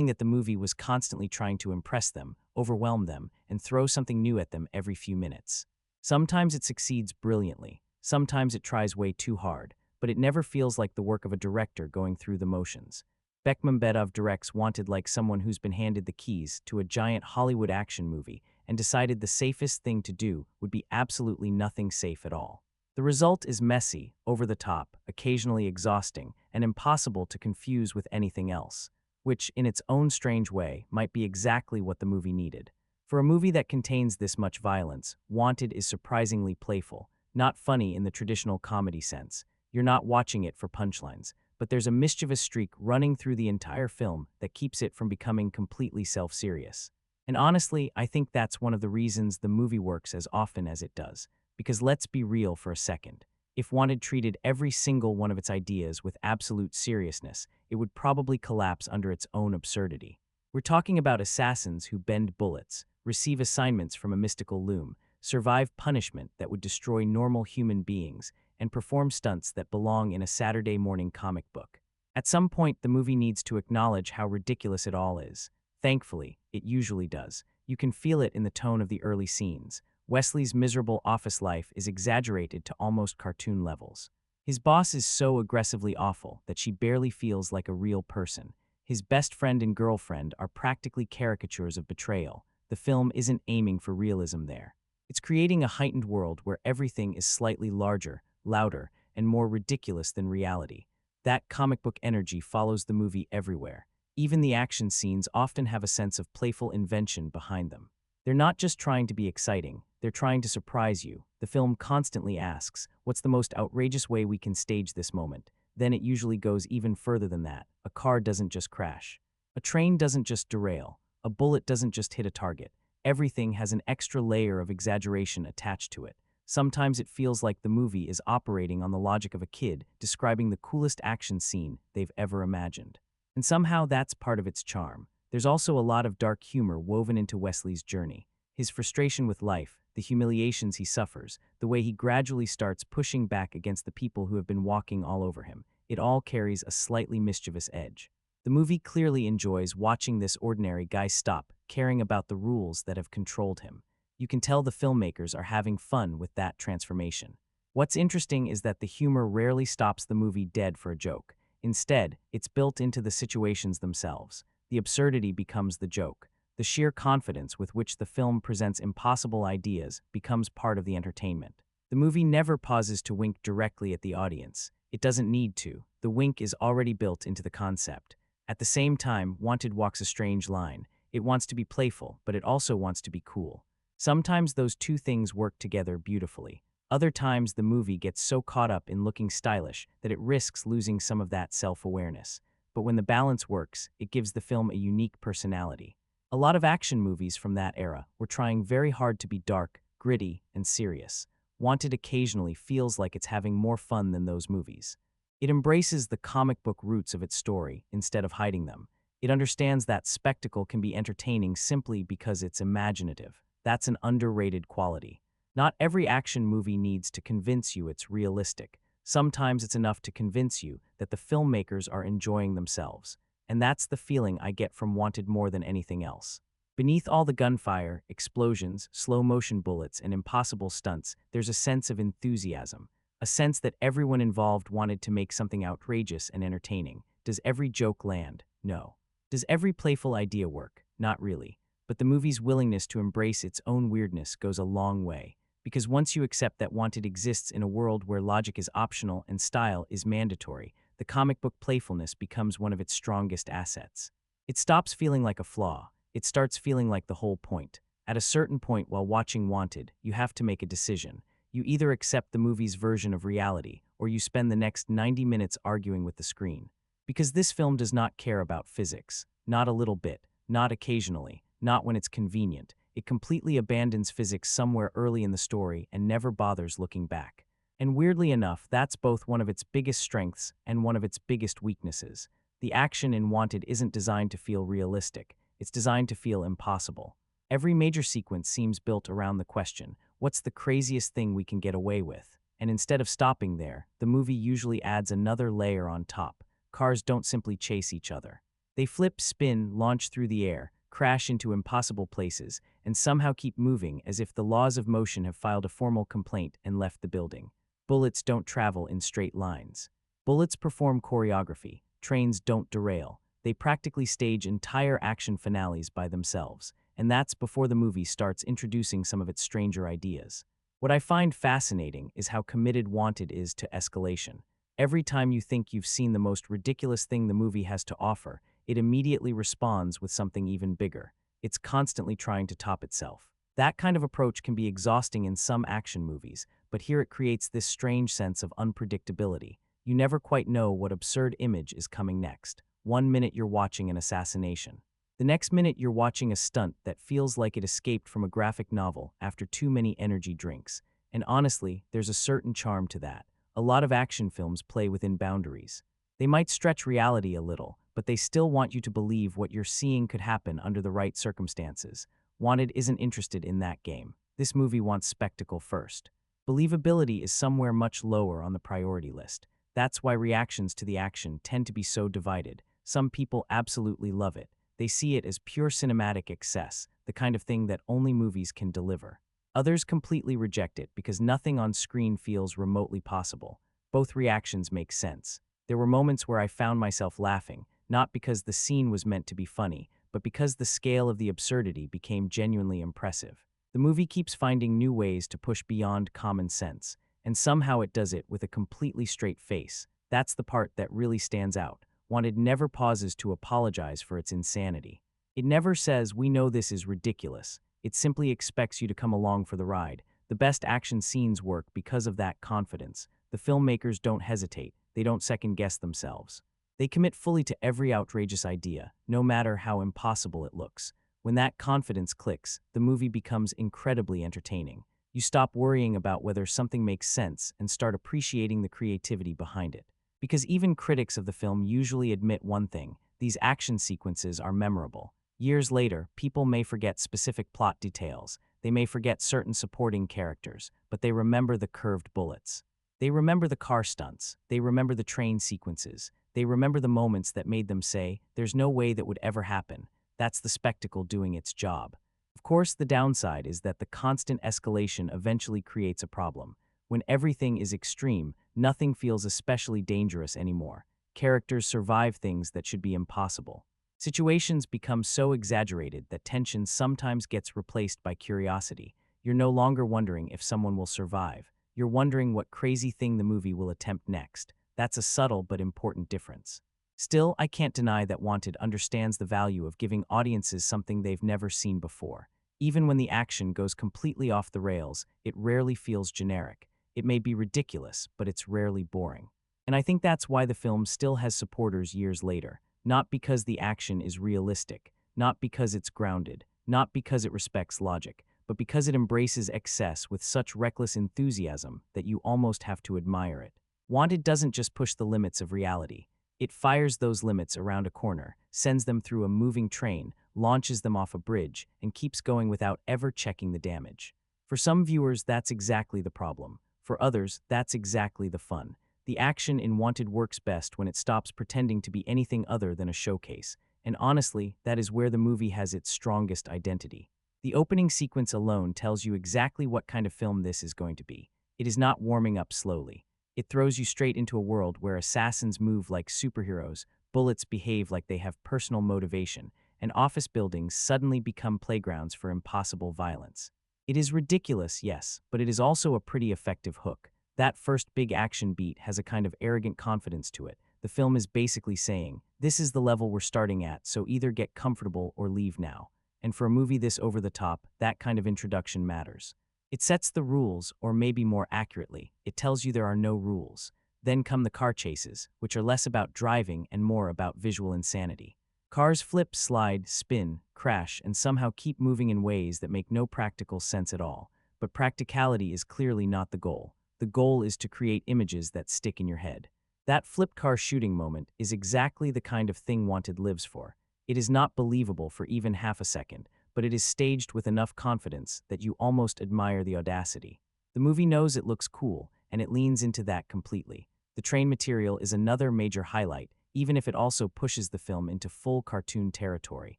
that the movie was constantly trying to impress them, overwhelm them, and throw something new at them every few minutes. Sometimes it succeeds brilliantly, sometimes it tries way too hard, but it never feels like the work of a director going through the motions. Bekmambetov directs Wanted like someone who's been handed the keys to a giant Hollywood action movie and decided the safest thing to do would be absolutely nothing safe at all. The result is messy, over the top, occasionally exhausting, and impossible to confuse with anything else, which, in its own strange way, might be exactly what the movie needed. For a movie that contains this much violence, Wanted is surprisingly playful, not funny in the traditional comedy sense. You're not watching it for punchlines, but there's a mischievous streak running through the entire film that keeps it from becoming completely self-serious. And honestly, I think that's one of the reasons the movie works as often as it does. Because let's be real for a second. If Wanted treated every single one of its ideas with absolute seriousness, it would probably collapse under its own absurdity. We're talking about assassins who bend bullets, receive assignments from a mystical loom, survive punishment that would destroy normal human beings, and perform stunts that belong in a Saturday morning comic book. At some point, the movie needs to acknowledge how ridiculous it all is. Thankfully, it usually does. You can feel it in the tone of the early scenes. Wesley's miserable office life is exaggerated to almost cartoon levels. His boss is so aggressively awful that she barely feels like a real person. His best friend and girlfriend are practically caricatures of betrayal. The film isn't aiming for realism there. It's creating a heightened world where everything is slightly larger, louder, and more ridiculous than reality. That comic book energy follows the movie everywhere. Even the action scenes often have a sense of playful invention behind them. They're not just trying to be exciting, they're trying to surprise you. The film constantly asks, what's the most outrageous way we can stage this moment? Then it usually goes even further than that. A car doesn't just crash. A train doesn't just derail. A bullet doesn't just hit a target. Everything has an extra layer of exaggeration attached to it. Sometimes it feels like the movie is operating on the logic of a kid describing the coolest action scene they've ever imagined. And somehow that's part of its charm. There's also a lot of dark humor woven into Wesley's journey. His frustration with life, the humiliations he suffers, the way he gradually starts pushing back against the people who have been walking all over him, it all carries a slightly mischievous edge. The movie clearly enjoys watching this ordinary guy stop caring about the rules that have controlled him. You can tell the filmmakers are having fun with that transformation. What's interesting is that the humor rarely stops the movie dead for a joke. Instead, it's built into the situations themselves. The absurdity becomes the joke. The sheer confidence with which the film presents impossible ideas becomes part of the entertainment. The movie never pauses to wink directly at the audience. It doesn't need to. The wink is already built into the concept. At the same time, Wanted walks a strange line. It wants to be playful, but it also wants to be cool. Sometimes those two things work together beautifully. Other times the movie gets so caught up in looking stylish that it risks losing some of that self-awareness. But when the balance works, it gives the film a unique personality. A lot of action movies from that era were trying very hard to be dark, gritty, and serious. Wanted occasionally feels like it's having more fun than those movies. It embraces the comic book roots of its story instead of hiding them. It understands that spectacle can be entertaining simply because it's imaginative. That's an underrated quality. Not every action movie needs to convince you it's realistic. Sometimes it's enough to convince you that the filmmakers are enjoying themselves. And that's the feeling I get from Wanted more than anything else. Beneath all the gunfire, explosions, slow-motion bullets, and impossible stunts, there's a sense of enthusiasm. A sense that everyone involved wanted to make something outrageous and entertaining. Does every joke land? No. Does every playful idea work? Not really. But the movie's willingness to embrace its own weirdness goes a long way. Because once you accept that Wanted exists in a world where logic is optional and style is mandatory, the comic book playfulness becomes one of its strongest assets. It stops feeling like a flaw. It starts feeling like the whole point. At a certain point while watching Wanted, you have to make a decision. You either accept the movie's version of reality, or you spend the next 90 minutes arguing with the screen. Because this film does not care about physics. Not a little bit. Not occasionally. Not when it's convenient. It completely abandons physics somewhere early in the story and never bothers looking back. And weirdly enough, that's both one of its biggest strengths and one of its biggest weaknesses. The action in Wanted isn't designed to feel realistic. It's designed to feel impossible. Every major sequence seems built around the question, what's the craziest thing we can get away with? And instead of stopping there, the movie usually adds another layer on top. Cars don't simply chase each other. They flip, spin, launch through the air, crash into impossible places, and somehow keep moving as if the laws of motion have filed a formal complaint and left the building. Bullets don't travel in straight lines. Bullets perform choreography. Trains don't derail. They practically stage entire action finales by themselves, and that's before the movie starts introducing some of its stranger ideas. What I find fascinating is how committed Wanted is to escalation. Every time you think you've seen the most ridiculous thing the movie has to offer, it immediately responds with something even bigger. It's constantly trying to top itself. That kind of approach can be exhausting in some action movies, but here it creates this strange sense of unpredictability. You never quite know what absurd image is coming next. One minute you're watching an assassination. The next minute you're watching a stunt that feels like it escaped from a graphic novel after too many energy drinks. And honestly, there's a certain charm to that. A lot of action films play within boundaries. They might stretch reality a little, but they still want you to believe what you're seeing could happen under the right circumstances. Wanted isn't interested in that game. This movie wants spectacle first. Believability is somewhere much lower on the priority list. That's why reactions to the action tend to be so divided. Some people absolutely love it. They see it as pure cinematic excess, the kind of thing that only movies can deliver. Others completely reject it because nothing on screen feels remotely possible. Both reactions make sense. There were moments where I found myself laughing, not because the scene was meant to be funny, but because the scale of the absurdity became genuinely impressive. The movie keeps finding new ways to push beyond common sense, and somehow it does it with a completely straight face. That's the part that really stands out. Wanted never pauses to apologize for its insanity. It never says, "We know this is ridiculous." It simply expects you to come along for the ride. The best action scenes work because of that confidence. The filmmakers don't hesitate. They don't second-guess themselves. They commit fully to every outrageous idea, no matter how impossible it looks. When that confidence clicks, the movie becomes incredibly entertaining. You stop worrying about whether something makes sense and start appreciating the creativity behind it. Because even critics of the film usually admit one thing: these action sequences are memorable. Years later, people may forget specific plot details. They may forget certain supporting characters, but they remember the curved bullets. They remember the car stunts. They remember the train sequences. They remember the moments that made them say, "There's no way that would ever happen." That's the spectacle doing its job. Of course, the downside is that the constant escalation eventually creates a problem. When everything is extreme, nothing feels especially dangerous anymore. Characters survive things that should be impossible. Situations become so exaggerated that tension sometimes gets replaced by curiosity. You're no longer wondering if someone will survive. You're wondering what crazy thing the movie will attempt next. That's a subtle but important difference. Still, I can't deny that Wanted understands the value of giving audiences something they've never seen before. Even when the action goes completely off the rails, it rarely feels generic. It may be ridiculous, but it's rarely boring. And I think that's why the film still has supporters years later. Not because the action is realistic, not because it's grounded, not because it respects logic, but because it embraces excess with such reckless enthusiasm that you almost have to admire it. Wanted doesn't just push the limits of reality. It fires those limits around a corner, sends them through a moving train, launches them off a bridge, and keeps going without ever checking the damage. For some viewers, that's exactly the problem. For others, that's exactly the fun. The action in Wanted works best when it stops pretending to be anything other than a showcase. And honestly, that is where the movie has its strongest identity. The opening sequence alone tells you exactly what kind of film this is going to be. It is not warming up slowly. It throws you straight into a world where assassins move like superheroes, bullets behave like they have personal motivation, and office buildings suddenly become playgrounds for impossible violence. It is ridiculous, yes, but it is also a pretty effective hook. That first big action beat has a kind of arrogant confidence to it. The film is basically saying, "This is the level we're starting at, so either get comfortable or leave now." And for a movie this over the top, that kind of introduction matters. It sets the rules, or maybe more accurately, it tells you there are no rules. Then come the car chases, which are less about driving and more about visual insanity. Cars flip, slide, spin, crash, and somehow keep moving in ways that make no practical sense at all. But practicality is clearly not the goal. The goal is to create images that stick in your head. That flip car shooting moment is exactly the kind of thing Wanted lives for. It is not believable for even half a second, but it is staged with enough confidence that you almost admire the audacity. The movie knows it looks cool, and it leans into that completely. The train material is another major highlight, even if it also pushes the film into full cartoon territory.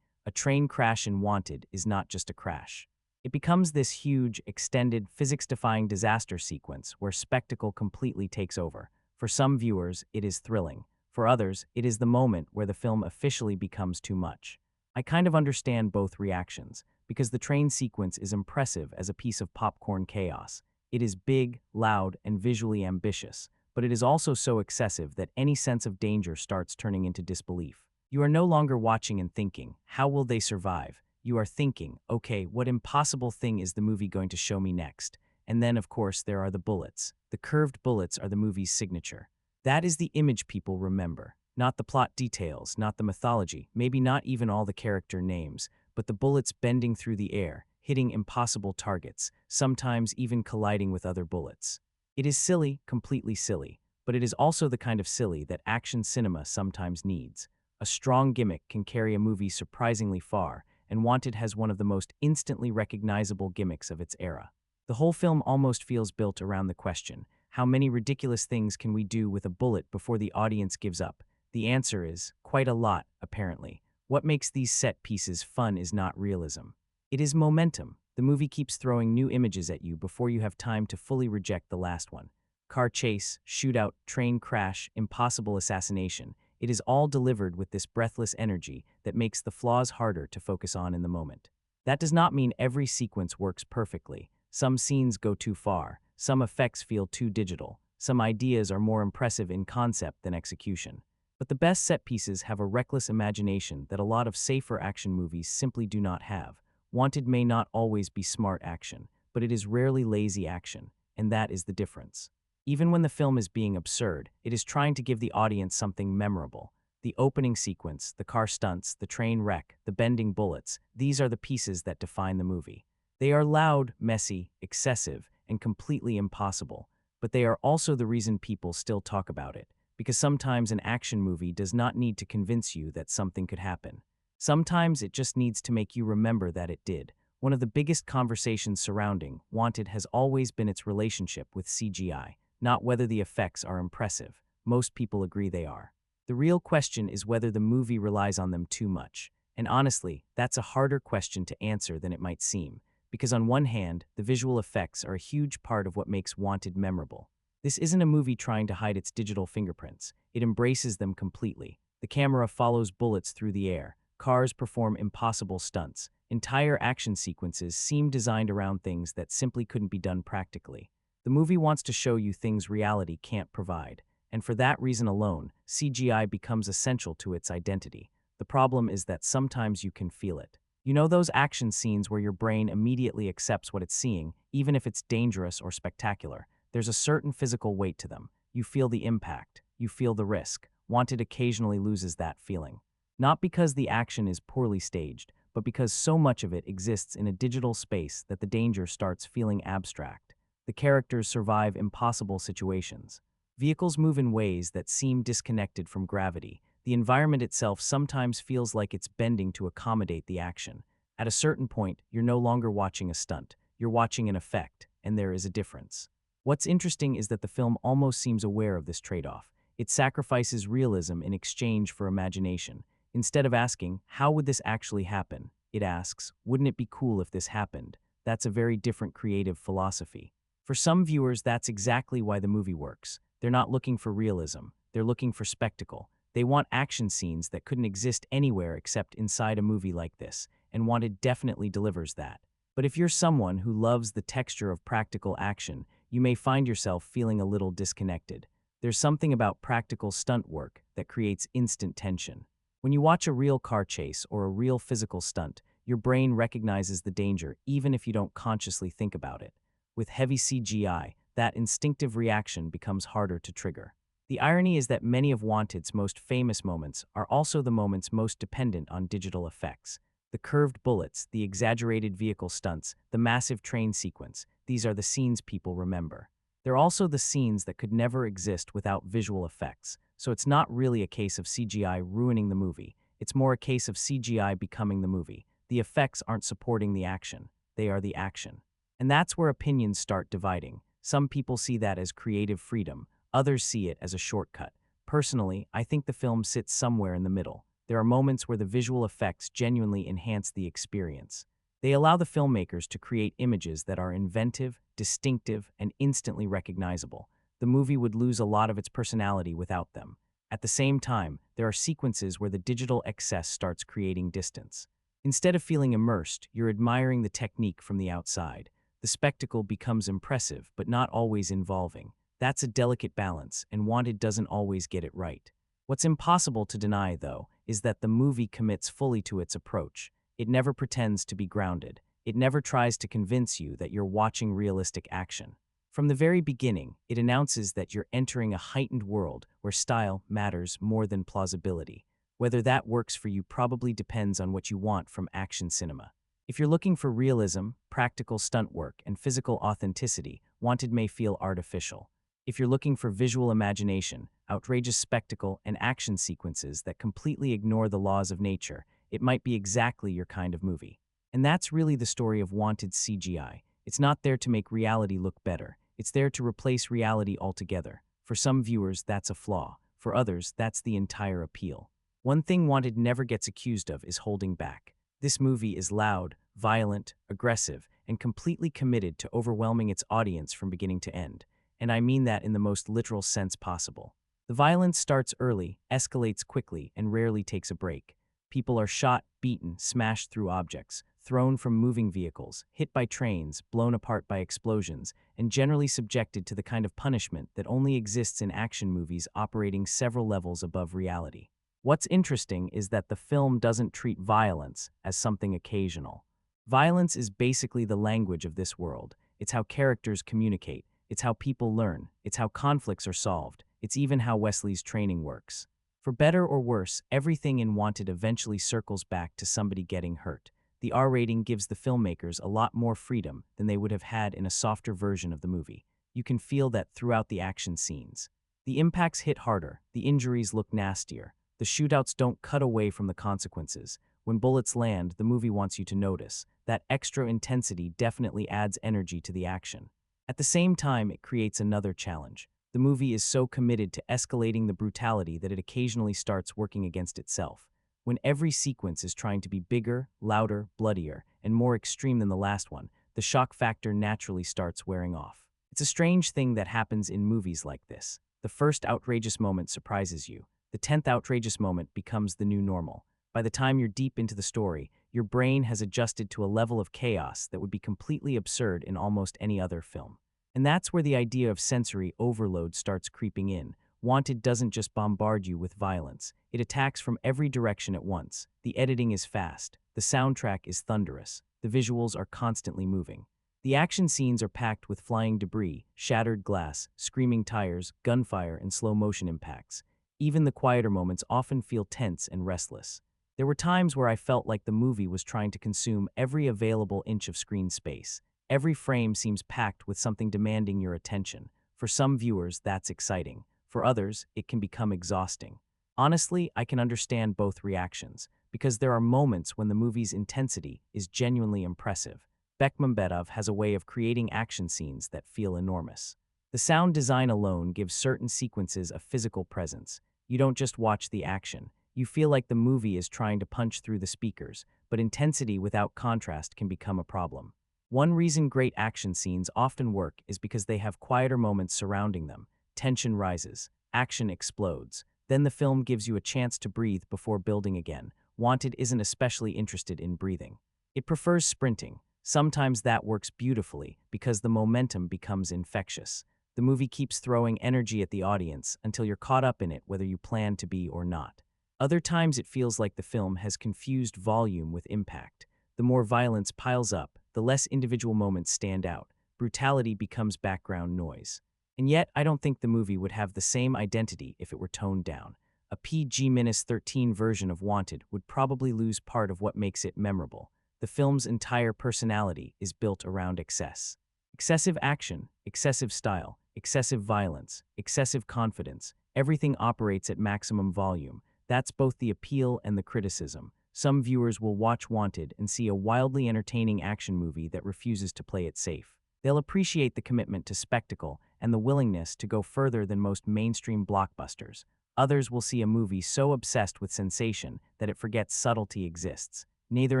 A train crash in Wanted is not just a crash. It becomes this huge, extended, physics-defying disaster sequence where spectacle completely takes over. For some viewers, it is thrilling. For others, it is the moment where the film officially becomes too much. I kind of understand both reactions, because the train sequence is impressive as a piece of popcorn chaos. It is big, loud, and visually ambitious, but it is also so excessive that any sense of danger starts turning into disbelief. You are no longer watching and thinking, how will they survive? You are thinking, okay, what impossible thing is the movie going to show me next? And then, of course, there are the bullets. The curved bullets are the movie's signature. That is the image people remember. Not the plot details, not the mythology, maybe not even all the character names, but the bullets bending through the air, hitting impossible targets, sometimes even colliding with other bullets. It is silly, completely silly, but it is also the kind of silly that action cinema sometimes needs. A strong gimmick can carry a movie surprisingly far, and Wanted has one of the most instantly recognizable gimmicks of its era. The whole film almost feels built around the question, how many ridiculous things can we do with a bullet before the audience gives up? The answer is, quite a lot, apparently. What makes these set pieces fun is not realism. It is momentum. The movie keeps throwing new images at you before you have time to fully reject the last one. Car chase, shootout, train crash, impossible assassination. It is all delivered with this breathless energy that makes the flaws harder to focus on in the moment. That does not mean every sequence works perfectly. Some scenes go too far, some effects feel too digital, some ideas are more impressive in concept than execution. But the best set pieces have a reckless imagination that a lot of safer action movies simply do not have. Wanted may not always be smart action, but it is rarely lazy action, and that is the difference. Even when the film is being absurd, it is trying to give the audience something memorable. The opening sequence, the car stunts, the train wreck, the bending bullets, these are the pieces that define the movie. They are loud, messy, excessive, and completely impossible, but they are also the reason people still talk about it, because sometimes an action movie does not need to convince you that something could happen. Sometimes it just needs to make you remember that it did. One of the biggest conversations surrounding Wanted has always been its relationship with CGI, not whether the effects are impressive. Most people agree they are. The real question is whether the movie relies on them too much. And honestly, that's a harder question to answer than it might seem, because on one hand, the visual effects are a huge part of what makes Wanted memorable. This isn't a movie trying to hide its digital fingerprints. It embraces them completely. The camera follows bullets through the air. Cars perform impossible stunts. Entire action sequences seem designed around things that simply couldn't be done practically. The movie wants to show you things reality can't provide, and for that reason alone, CGI becomes essential to its identity. The problem is that sometimes you can feel it. You know those action scenes where your brain immediately accepts what it's seeing, even if it's dangerous or spectacular. There's a certain physical weight to them. You feel the impact. You feel the risk. Wanted occasionally loses that feeling. Not because the action is poorly staged, but because so much of it exists in a digital space that the danger starts feeling abstract. The characters survive impossible situations. Vehicles move in ways that seem disconnected from gravity. The environment itself sometimes feels like it's bending to accommodate the action. At a certain point, you're no longer watching a stunt. You're watching an effect, and there is a difference. What's interesting is that the film almost seems aware of this trade-off. It sacrifices realism in exchange for imagination. Instead of asking, how would this actually happen? It asks, wouldn't it be cool if this happened? That's a very different creative philosophy. For some viewers, that's exactly why the movie works. They're not looking for realism. They're looking for spectacle. They want action scenes that couldn't exist anywhere except inside a movie like this, and Wanted definitely delivers that. But if you're someone who loves the texture of practical action, you may find yourself feeling a little disconnected. There's something about practical stunt work that creates instant tension. When you watch a real car chase or a real physical stunt, your brain recognizes the danger even if you don't consciously think about it. With heavy CGI, that instinctive reaction becomes harder to trigger. The irony is that many of Wanted's most famous moments are also the moments most dependent on digital effects. The curved bullets, the exaggerated vehicle stunts, the massive train sequence, these are the scenes people remember. They're also the scenes that could never exist without visual effects, so it's not really a case of CGI ruining the movie. It's more a case of CGI becoming the movie. The effects aren't supporting the action, they are the action. And that's where opinions start dividing. Some people see that as creative freedom, others see it as a shortcut. Personally, I think the film sits somewhere in the middle. There are moments where the visual effects genuinely enhance the experience. They allow the filmmakers to create images that are inventive, distinctive, and instantly recognizable. The movie would lose a lot of its personality without them. At the same time, there are sequences where the digital excess starts creating distance. Instead of feeling immersed, you're admiring the technique from the outside. The spectacle becomes impressive, but not always involving. That's a delicate balance, and Wanted doesn't always get it right. What's impossible to deny, though, is that the movie commits fully to its approach. It never pretends to be grounded. It never tries to convince you that you're watching realistic action. From the very beginning, it announces that you're entering a heightened world where style matters more than plausibility. Whether that works for you probably depends on what you want from action cinema. If you're looking for realism, practical stunt work, and physical authenticity, Wanted may feel artificial. If you're looking for visual imagination, outrageous spectacle, and action sequences that completely ignore the laws of nature, it might be exactly your kind of movie. And that's really the story of Wanted CGI. It's not there to make reality look better. It's there to replace reality altogether. For some viewers, that's a flaw. For others, that's the entire appeal. One thing Wanted never gets accused of is holding back. This movie is loud, violent, aggressive, and completely committed to overwhelming its audience from beginning to end. And I mean that in the most literal sense possible. The violence starts early, escalates quickly, and rarely takes a break. People are shot, beaten, smashed through objects, thrown from moving vehicles, hit by trains, blown apart by explosions, and generally subjected to the kind of punishment that only exists in action movies operating several levels above reality. What's interesting is that the film doesn't treat violence as something occasional. Violence is basically the language of this world. It's how characters communicate. It's how people learn. It's how conflicts are solved. It's even how Wesley's training works. For better or worse, everything in Wanted eventually circles back to somebody getting hurt. The R rating gives the filmmakers a lot more freedom than they would have had in a softer version of the movie. You can feel that throughout the action scenes. The impacts hit harder, the injuries look nastier, the shootouts don't cut away from the consequences. When bullets land, the movie wants you to notice. That extra intensity definitely adds energy to the action. At the same time, it creates another challenge. The movie is so committed to escalating the brutality that it occasionally starts working against itself. When every sequence is trying to be bigger, louder, bloodier, and more extreme than the last one, the shock factor naturally starts wearing off. It's a strange thing that happens in movies like this. The first outrageous moment surprises you. The 10th outrageous moment becomes the new normal. By the time you're deep into the story, your brain has adjusted to a level of chaos that would be completely absurd in almost any other film. And that's where the idea of sensory overload starts creeping in. Wanted doesn't just bombard you with violence. It attacks from every direction at once. The editing is fast. The soundtrack is thunderous. The visuals are constantly moving. The action scenes are packed with flying debris, shattered glass, screaming tires, gunfire, and slow-motion impacts. Even the quieter moments often feel tense and restless. There were times where I felt like the movie was trying to consume every available inch of screen space. Every frame seems packed with something demanding your attention. For some viewers, that's exciting. For others, it can become exhausting. Honestly, I can understand both reactions, because there are moments when the movie's intensity is genuinely impressive. Bekmambetov has a way of creating action scenes that feel enormous. The sound design alone gives certain sequences a physical presence. You don't just watch the action. You feel like the movie is trying to punch through the speakers, but intensity without contrast can become a problem. One reason great action scenes often work is because they have quieter moments surrounding them. Tension rises, action explodes. Then the film gives you a chance to breathe before building again. Wanted isn't especially interested in breathing. It prefers sprinting. Sometimes that works beautifully because the momentum becomes infectious. The movie keeps throwing energy at the audience until you're caught up in it whether you plan to be or not. Other times it feels like the film has confused volume with impact. The more violence piles up, the less individual moments stand out. Brutality becomes background noise. And yet, I don't think the movie would have the same identity if it were toned down. A PG-13 version of Wanted would probably lose part of what makes it memorable. The film's entire personality is built around excess. Excessive action, excessive style, excessive violence, excessive confidence, everything operates at maximum volume. That's both the appeal and the criticism. some viewers will watch Wanted and see a wildly entertaining action movie that refuses to play it safe. They'll appreciate the commitment to spectacle and the willingness to go further than most mainstream blockbusters. Others will see a movie so obsessed with sensation that it forgets subtlety exists. Neither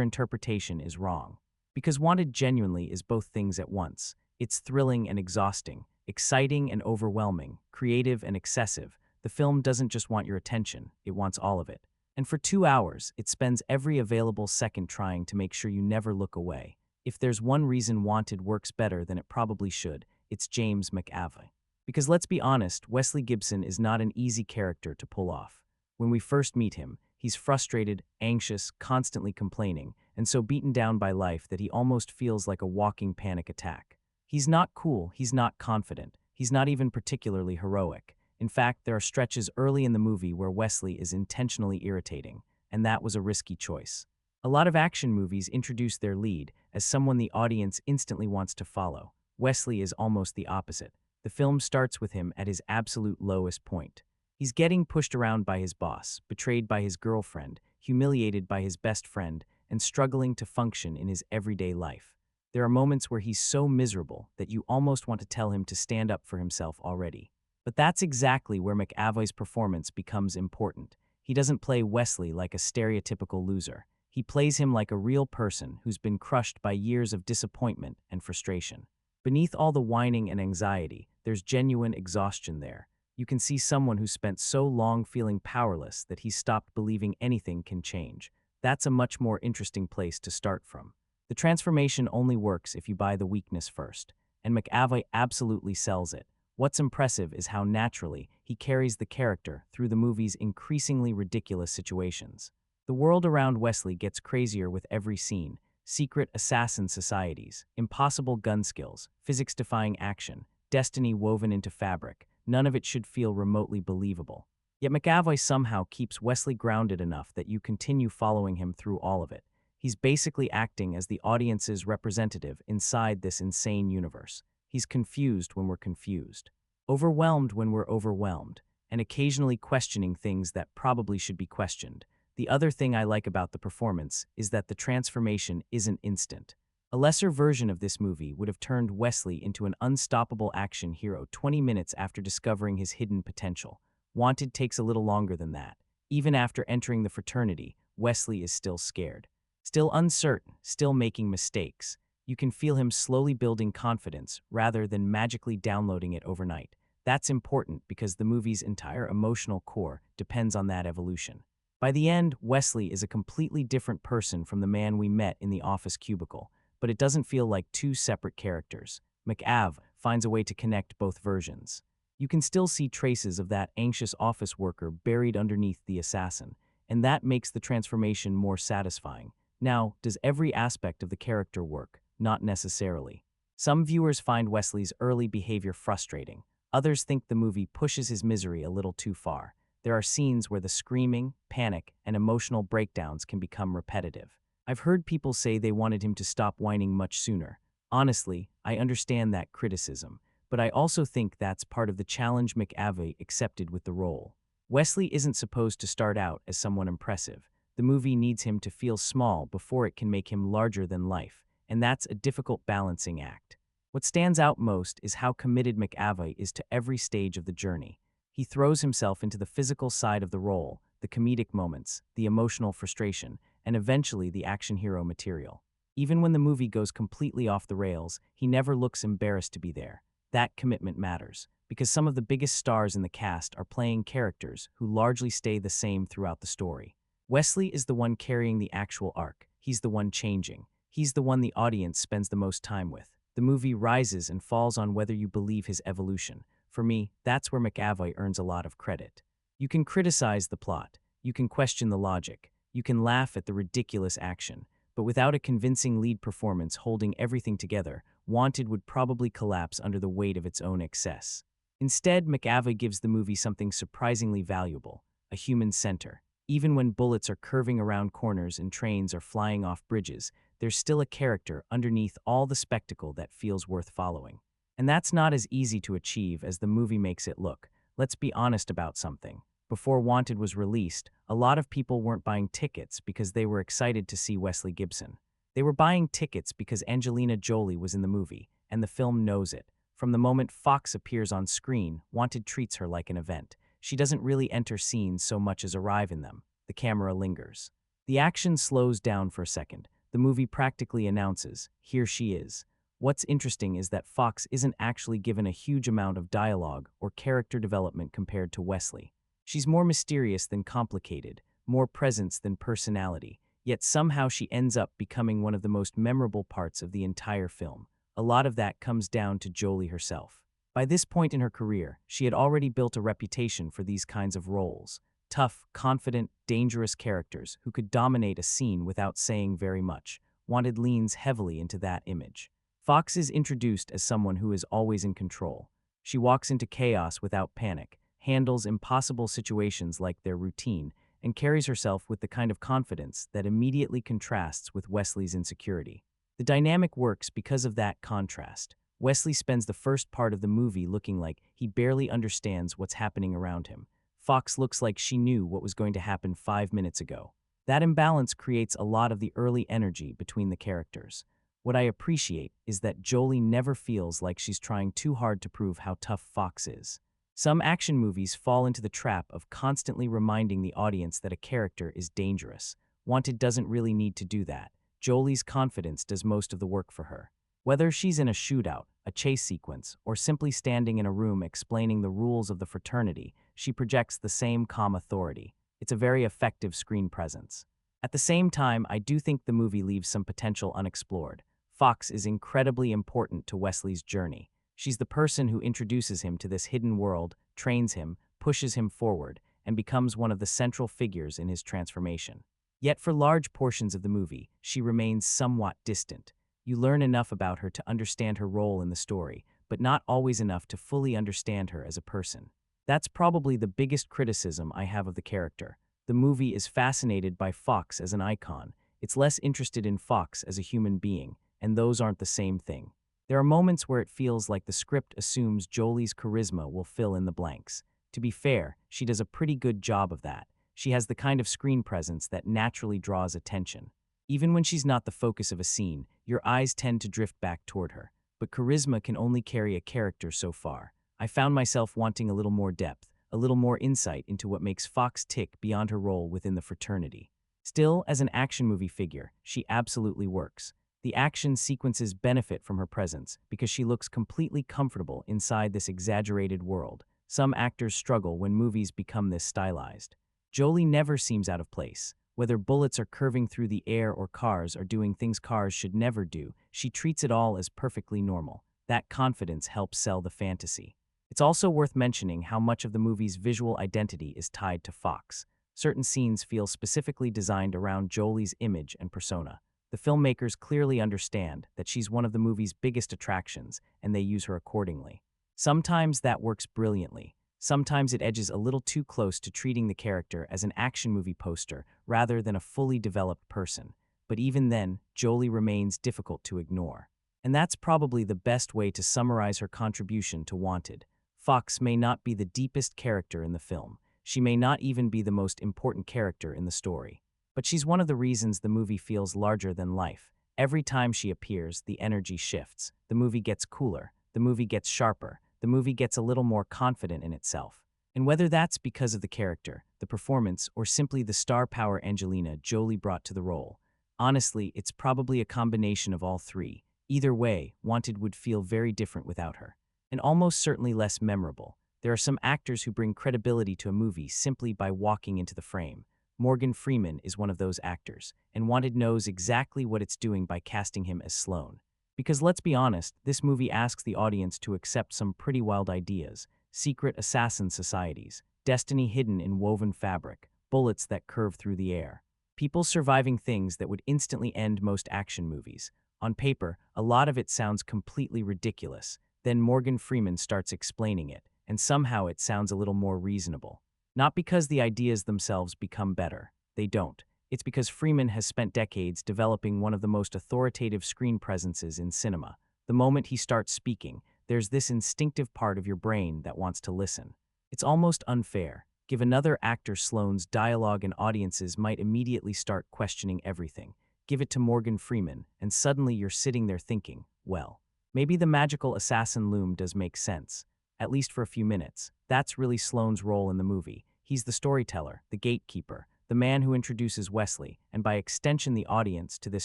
interpretation is wrong. Because Wanted genuinely is both things at once. It's thrilling and exhausting, exciting and overwhelming, creative and excessive. The film doesn't just want your attention, it wants all of it. And for 2 hours, it spends every available second trying to make sure you never look away. If there's one reason Wanted works better than it probably should, it's James McAvoy. Because let's be honest, Wesley Gibson is not an easy character to pull off. When we first meet him, he's frustrated, anxious, constantly complaining, and so beaten down by life that he almost feels like a walking panic attack. He's not cool, he's not confident, he's not even particularly heroic. In fact, there are stretches early in the movie where Wesley is intentionally irritating, and that was a risky choice. A lot of action movies introduce their lead as someone the audience instantly wants to follow. Wesley is almost the opposite. The film starts with him at his absolute lowest point. He's getting pushed around by his boss, betrayed by his girlfriend, humiliated by his best friend, and struggling to function in his everyday life. There are moments where he's so miserable that you almost want to tell him to stand up for himself already. But that's exactly where McAvoy's performance becomes important. He doesn't play Wesley like a stereotypical loser. He plays him like a real person who's been crushed by years of disappointment and frustration. Beneath all the whining and anxiety, there's genuine exhaustion there. You can see someone who spent so long feeling powerless that he's stopped believing anything can change. That's a much more interesting place to start from. The transformation only works if you buy the weakness first, and McAvoy absolutely sells it. What's impressive is how naturally he carries the character through the movie's increasingly ridiculous situations. The world around Wesley gets crazier with every scene. Secret assassin societies, impossible gun skills, physics-defying action, destiny woven into fabric. None of it should feel remotely believable. Yet McAvoy somehow keeps Wesley grounded enough that you continue following him through all of it. He's basically acting as the audience's representative inside this insane universe. He's confused when we're confused, overwhelmed when we're overwhelmed, and occasionally questioning things that probably should be questioned. The other thing I like about the performance is that the transformation isn't instant. A lesser version of this movie would have turned Wesley into an unstoppable action hero 20 minutes after discovering his hidden potential. Wanted takes a little longer than that. Even after entering the fraternity, Wesley is still scared, still uncertain, still making mistakes. You can feel him slowly building confidence rather than magically downloading it overnight. That's important because the movie's entire emotional core depends on that evolution. By the end, Wesley is a completely different person from the man we met in the office cubicle, but it doesn't feel like two separate characters. McAvoy finds a way to connect both versions. You can still see traces of that anxious office worker buried underneath the assassin, and that makes the transformation more satisfying. Now, does every aspect of the character work? Not necessarily. Some viewers find Wesley's early behavior frustrating. Others think the movie pushes his misery a little too far. There are scenes where the screaming, panic, and emotional breakdowns can become repetitive. I've heard people say they wanted him to stop whining much sooner. Honestly, I understand that criticism, but I also think that's part of the challenge McAvoy accepted with the role. Wesley isn't supposed to start out as someone impressive. The movie needs him to feel small before it can make him larger than life, and that's a difficult balancing act. What stands out most is how committed McAvoy is to every stage of the journey. He throws himself into the physical side of the role, the comedic moments, the emotional frustration, and eventually the action hero material. Even when the movie goes completely off the rails, he never looks embarrassed to be there. That commitment matters, because some of the biggest stars in the cast are playing characters who largely stay the same throughout the story. Wesley is the one carrying the actual arc. He's the one changing. He's the one the audience spends the most time with. The movie rises and falls on whether you believe his evolution. For me, that's where McAvoy earns a lot of credit. You can criticize the plot, you can question the logic, you can laugh at the ridiculous action, but without a convincing lead performance holding everything together, Wanted would probably collapse under the weight of its own excess. Instead, McAvoy gives the movie something surprisingly valuable, a human center. Even when bullets are curving around corners and trains are flying off bridges, there's still a character underneath all the spectacle that feels worth following. And that's not as easy to achieve as the movie makes it look. Let's be honest about something. Before Wanted was released, a lot of people weren't buying tickets because they were excited to see Wesley Gibson. They were buying tickets because Angelina Jolie was in the movie, and the film knows it. From the moment Fox appears on screen, Wanted treats her like an event. She doesn't really enter scenes so much as arrive in them. The camera lingers. The action slows down for a second. The movie practically announces, here she is. What's interesting is that Fox isn't actually given a huge amount of dialogue or character development compared to Wesley. She's more mysterious than complicated, more presence than personality, yet somehow she ends up becoming one of the most memorable parts of the entire film. A lot of that comes down to Jolie herself. By this point in her career, she had already built a reputation for these kinds of roles. Tough, confident, dangerous characters who could dominate a scene without saying very much. Wanted leans heavily into that image. Fox is introduced as someone who is always in control. She walks into chaos without panic, handles impossible situations like their routine, and carries herself with the kind of confidence that immediately contrasts with Wesley's insecurity. The dynamic works because of that contrast. Wesley spends the first part of the movie looking like he barely understands what's happening around him. Fox looks like she knew what was going to happen 5 minutes ago. That imbalance creates a lot of the early energy between the characters. What I appreciate is that Jolie never feels like she's trying too hard to prove how tough Fox is. Some action movies fall into the trap of constantly reminding the audience that a character is dangerous. Wanted doesn't really need to do that. Jolie's confidence does most of the work for her. Whether she's in a shootout, a chase sequence, or simply standing in a room explaining the rules of the fraternity, she projects the same calm authority. It's a very effective screen presence. At the same time, I do think the movie leaves some potential unexplored. Fox is incredibly important to Wesley's journey. She's the person who introduces him to this hidden world, trains him, pushes him forward, and becomes one of the central figures in his transformation. Yet for large portions of the movie, she remains somewhat distant. You learn enough about her to understand her role in the story, but not always enough to fully understand her as a person. That's probably the biggest criticism I have of the character. The movie is fascinated by Fox as an icon. It's less interested in Fox as a human being, and those aren't the same thing. There are moments where it feels like the script assumes Jolie's charisma will fill in the blanks. To be fair, she does a pretty good job of that. She has the kind of screen presence that naturally draws attention. Even when she's not the focus of a scene, your eyes tend to drift back toward her. But charisma can only carry a character so far. I found myself wanting a little more depth, a little more insight into what makes Fox tick beyond her role within the fraternity. Still, as an action movie figure, she absolutely works. The action sequences benefit from her presence because she looks completely comfortable inside this exaggerated world. Some actors struggle when movies become this stylized. Jolie never seems out of place. Whether bullets are curving through the air or cars are doing things cars should never do, she treats it all as perfectly normal. That confidence helps sell the fantasy. It's also worth mentioning how much of the movie's visual identity is tied to Fox. Certain scenes feel specifically designed around Jolie's image and persona. The filmmakers clearly understand that she's one of the movie's biggest attractions, and they use her accordingly. Sometimes that works brilliantly. Sometimes it edges a little too close to treating the character as an action movie poster rather than a fully developed person. But even then, Jolie remains difficult to ignore. And that's probably the best way to summarize her contribution to Wanted. Fox may not be the deepest character in the film. She may not even be the most important character in the story. But she's one of the reasons the movie feels larger than life. Every time she appears, the energy shifts. The movie gets cooler. The movie gets sharper. The movie gets a little more confident in itself. And whether that's because of the character, the performance, or simply the star power Angelina Jolie brought to the role, honestly, it's probably a combination of all three. Either way, Wanted would feel very different without her, and almost certainly less memorable. There are some actors who bring credibility to a movie simply by walking into the frame. Morgan Freeman is one of those actors, and Wanted knows exactly what it's doing by casting him as Sloane. Because let's be honest, this movie asks the audience to accept some pretty wild ideas. Secret assassin societies, destiny hidden in woven fabric, bullets that curve through the air. People surviving things that would instantly end most action movies. On paper, a lot of it sounds completely ridiculous. Then Morgan Freeman starts explaining it, and somehow it sounds a little more reasonable. Not because the ideas themselves become better. They don't. It's because Freeman has spent decades developing one of the most authoritative screen presences in cinema. The moment he starts speaking, there's this instinctive part of your brain that wants to listen. It's almost unfair. Give another actor Sloane's dialogue and audiences might immediately start questioning everything. Give it to Morgan Freeman, and suddenly you're sitting there thinking, well, maybe the magical assassin loom does make sense, at least for a few minutes. That's really Sloane's role in the movie. He's the storyteller, the gatekeeper, the man who introduces Wesley, and by extension the audience, to this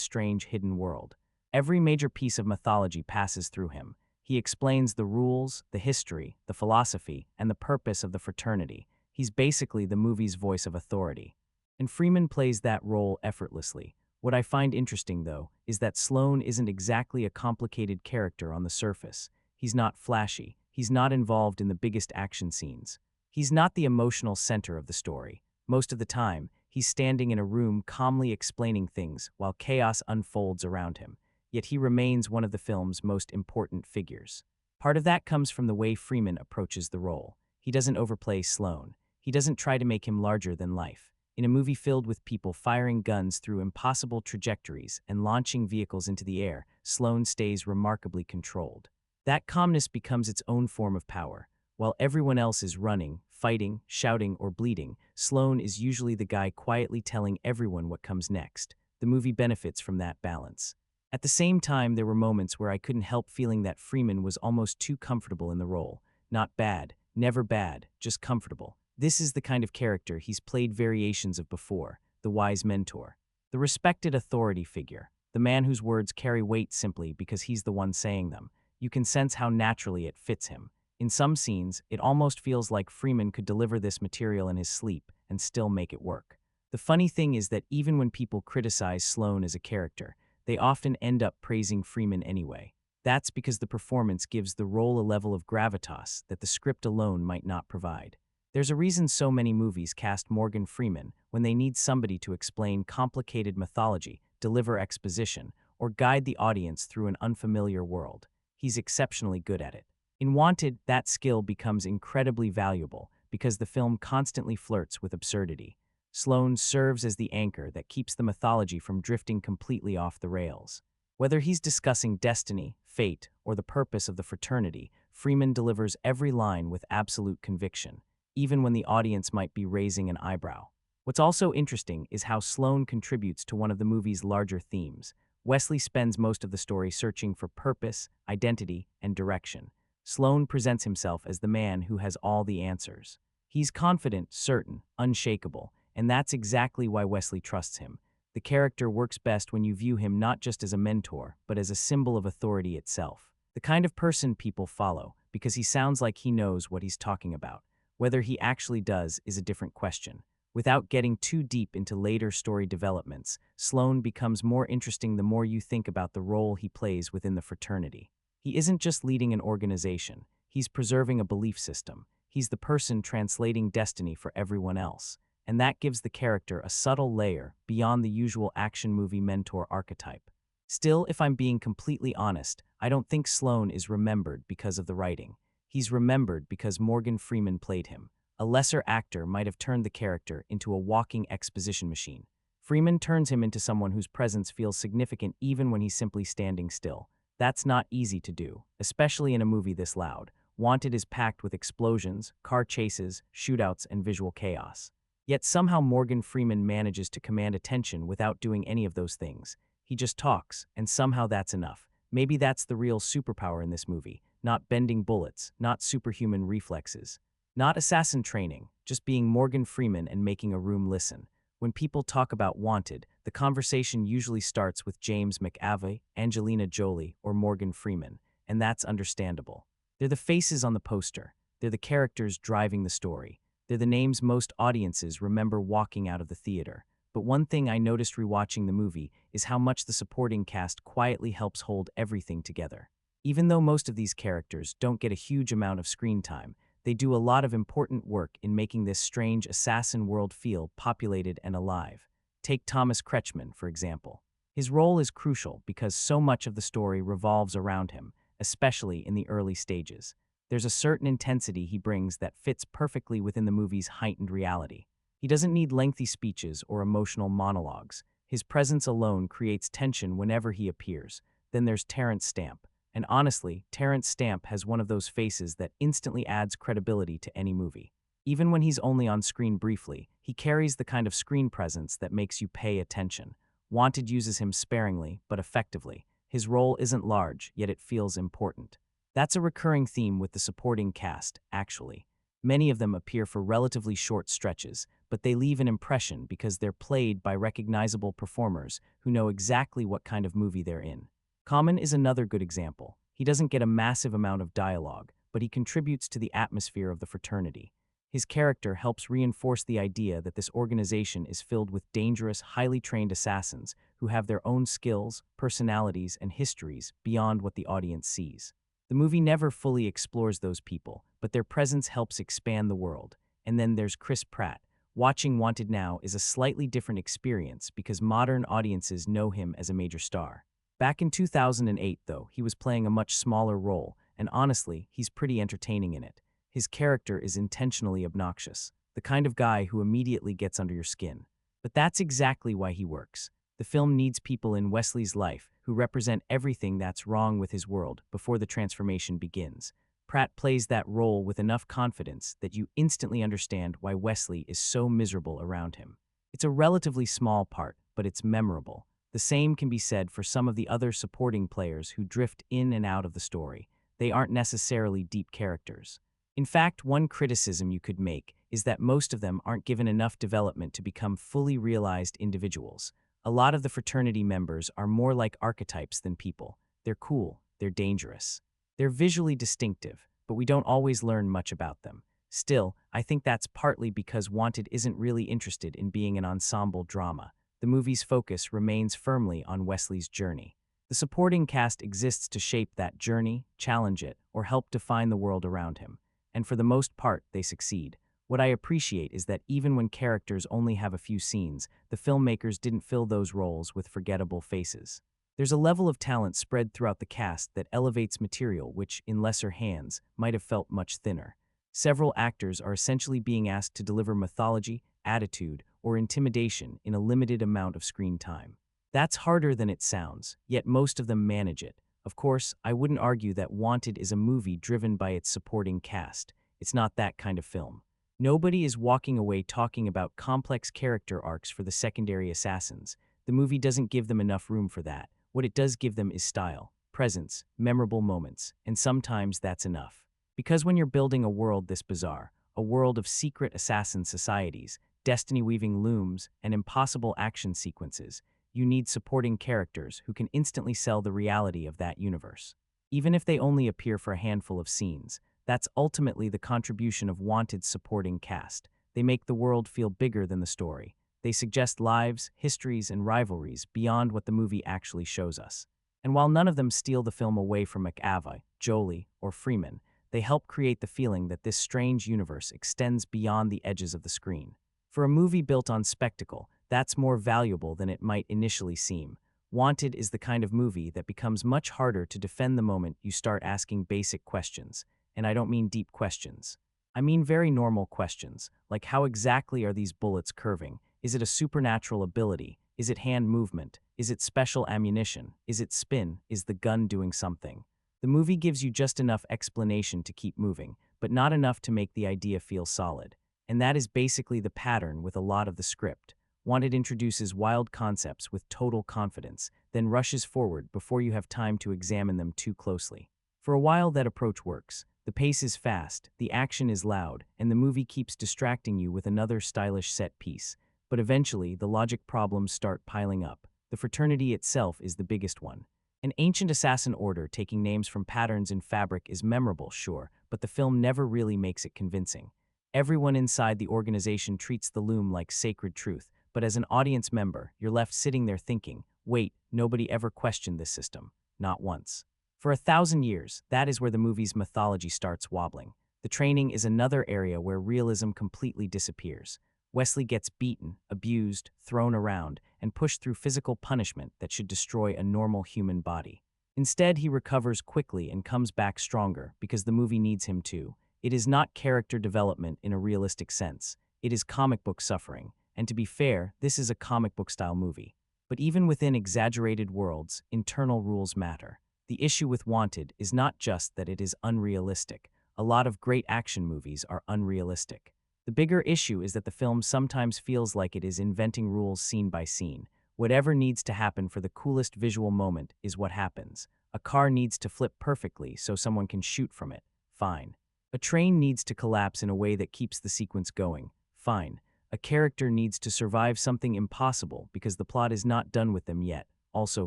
strange hidden world. Every major piece of mythology passes through him. He explains the rules, the history, the philosophy, and the purpose of the fraternity. He's basically the movie's voice of authority. And Freeman plays that role effortlessly. What I find interesting, though, is that Sloane isn't exactly a complicated character on the surface. He's not flashy. He's not involved in the biggest action scenes. He's not the emotional center of the story. Most of the time, he's standing in a room calmly explaining things while chaos unfolds around him. Yet he remains one of the film's most important figures. Part of that comes from the way Freeman approaches the role. He doesn't overplay Sloane. He doesn't try to make him larger than life. In a movie filled with people firing guns through impossible trajectories and launching vehicles into the air, Sloane stays remarkably controlled. That calmness becomes its own form of power. While everyone else is running, fighting, shouting, or bleeding, Sloane is usually the guy quietly telling everyone what comes next. The movie benefits from that balance. At the same time, there were moments where I couldn't help feeling that Freeman was almost too comfortable in the role. Not bad, never bad, just comfortable. This is the kind of character he's played variations of before, the wise mentor, the respected authority figure, the man whose words carry weight simply because he's the one saying them. You can sense how naturally it fits him. In some scenes, it almost feels like Freeman could deliver this material in his sleep and still make it work. The funny thing is that even when people criticize Sloane as a character, they often end up praising Freeman anyway. That's because the performance gives the role a level of gravitas that the script alone might not provide. There's a reason so many movies cast Morgan Freeman when they need somebody to explain complicated mythology, deliver exposition, or guide the audience through an unfamiliar world. He's exceptionally good at it. In Wanted, that skill becomes incredibly valuable because the film constantly flirts with absurdity. Sloane serves as the anchor that keeps the mythology from drifting completely off the rails. Whether he's discussing destiny, fate, or the purpose of the fraternity, Freeman delivers every line with absolute conviction, even when the audience might be raising an eyebrow. What's also interesting is how Sloane contributes to one of the movie's larger themes. Wesley spends most of the story searching for purpose, identity, and direction. Sloane presents himself as the man who has all the answers. He's confident, certain, unshakable, and that's exactly why Wesley trusts him. The character works best when you view him not just as a mentor, but as a symbol of authority itself. The kind of person people follow, because he sounds like he knows what he's talking about. Whether he actually does is a different question. Without getting too deep into later story developments, Sloane becomes more interesting the more you think about the role he plays within the fraternity. He isn't just leading an organization, he's preserving a belief system. He's the person translating destiny for everyone else. And that gives the character a subtle layer beyond the usual action movie mentor archetype. Still, if I'm being completely honest, I don't think Sloane is remembered because of the writing. He's remembered because Morgan Freeman played him. A lesser actor might have turned the character into a walking exposition machine. Freeman turns him into someone whose presence feels significant even when he's simply standing still. That's not easy to do, especially in a movie this loud. Wanted is packed with explosions, car chases, shootouts, and visual chaos. Yet somehow Morgan Freeman manages to command attention without doing any of those things. He just talks, and somehow that's enough. Maybe that's the real superpower in this movie. Not bending bullets, not superhuman reflexes, not assassin training, just being Morgan Freeman and making a room listen. When people talk about Wanted, the conversation usually starts with James McAvoy, Angelina Jolie, or Morgan Freeman, and that's understandable. They're the faces on the poster. They're the characters driving the story. They're the names most audiences remember walking out of the theater. But one thing I noticed rewatching the movie is how much the supporting cast quietly helps hold everything together. Even though most of these characters don't get a huge amount of screen time, they do a lot of important work in making this strange assassin world feel populated and alive. Take Thomas Kretschmann, for example. His role is crucial because so much of the story revolves around him, especially in the early stages. There's a certain intensity he brings that fits perfectly within the movie's heightened reality. He doesn't need lengthy speeches or emotional monologues. His presence alone creates tension whenever he appears. Then there's Terrence Stamp. And honestly, Terrence Stamp has one of those faces that instantly adds credibility to any movie. Even when he's only on screen briefly, he carries the kind of screen presence that makes you pay attention. Wanted uses him sparingly, but effectively. His role isn't large, yet it feels important. That's a recurring theme with the supporting cast, actually. Many of them appear for relatively short stretches, but they leave an impression because they're played by recognizable performers who know exactly what kind of movie they're in. Common is another good example. He doesn't get a massive amount of dialogue, but he contributes to the atmosphere of the fraternity. His character helps reinforce the idea that this organization is filled with dangerous, highly trained assassins who have their own skills, personalities, and histories beyond what the audience sees. The movie never fully explores those people, but their presence helps expand the world. And then there's Chris Pratt. Watching Wanted now is a slightly different experience because modern audiences know him as a major star. Back in 2008, though, he was playing a much smaller role, and honestly, he's pretty entertaining in it. His character is intentionally obnoxious, the kind of guy who immediately gets under your skin. But that's exactly why he works. The film needs people in Wesley's life who represent everything that's wrong with his world before the transformation begins. Pratt plays that role with enough confidence that you instantly understand why Wesley is so miserable around him. It's a relatively small part, but it's memorable. The same can be said for some of the other supporting players who drift in and out of the story. They aren't necessarily deep characters. In fact, one criticism you could make is that most of them aren't given enough development to become fully realized individuals. A lot of the fraternity members are more like archetypes than people. They're cool, they're dangerous. They're visually distinctive, but we don't always learn much about them. Still, I think that's partly because Wanted isn't really interested in being an ensemble drama. The movie's focus remains firmly on Wesley's journey. The supporting cast exists to shape that journey, challenge it, or help define the world around him. And for the most part, they succeed. What I appreciate is that even when characters only have a few scenes, the filmmakers didn't fill those roles with forgettable faces. There's a level of talent spread throughout the cast that elevates material which, in lesser hands, might have felt much thinner. Several actors are essentially being asked to deliver mythology, attitude, or intimidation in a limited amount of screen time. That's harder than it sounds, yet most of them manage it. Of course, I wouldn't argue that Wanted is a movie driven by its supporting cast. It's not that kind of film. Nobody is walking away talking about complex character arcs for the secondary assassins. The movie doesn't give them enough room for that. What it does give them is style, presence, memorable moments, and sometimes that's enough. Because when you're building a world this bizarre, a world of secret assassin societies, destiny-weaving looms, and impossible action sequences, you need supporting characters who can instantly sell the reality of that universe. Even if they only appear for a handful of scenes, that's ultimately the contribution of Wanted's supporting cast. They make the world feel bigger than the story. They suggest lives, histories, and rivalries beyond what the movie actually shows us. And while none of them steal the film away from McAvoy, Jolie, or Freeman, they help create the feeling that this strange universe extends beyond the edges of the screen. For a movie built on spectacle, that's more valuable than it might initially seem. Wanted is the kind of movie that becomes much harder to defend the moment you start asking basic questions. And I don't mean deep questions. I mean very normal questions, like how exactly are these bullets curving? Is it a supernatural ability? Is it hand movement? Is it special ammunition? Is it spin? Is the gun doing something? The movie gives you just enough explanation to keep moving, but not enough to make the idea feel solid. And that is basically the pattern with a lot of the script. Wanted introduces wild concepts with total confidence, then rushes forward before you have time to examine them too closely. For a while that approach works. The pace is fast, the action is loud, and the movie keeps distracting you with another stylish set piece. But eventually, the logic problems start piling up. The fraternity itself is the biggest one. An ancient assassin order taking names from patterns in fabric is memorable, sure, but the film never really makes it convincing. Everyone inside the organization treats the loom like sacred truth, but as an audience member, you're left sitting there thinking, wait, nobody ever questioned this system. Not once. For 1,000 years, that is where the movie's mythology starts wobbling. The training is another area where realism completely disappears. Wesley gets beaten, abused, thrown around, and pushed through physical punishment that should destroy a normal human body. Instead, he recovers quickly and comes back stronger because the movie needs him to. It is not character development in a realistic sense. It is comic book suffering. And to be fair, this is a comic book-style movie. But even within exaggerated worlds, internal rules matter. The issue with Wanted is not just that it is unrealistic. A lot of great action movies are unrealistic. The bigger issue is that the film sometimes feels like it is inventing rules scene by scene. Whatever needs to happen for the coolest visual moment is what happens. A car needs to flip perfectly so someone can shoot from it. Fine. A train needs to collapse in a way that keeps the sequence going. Fine. A character needs to survive something impossible because the plot is not done with them yet. Also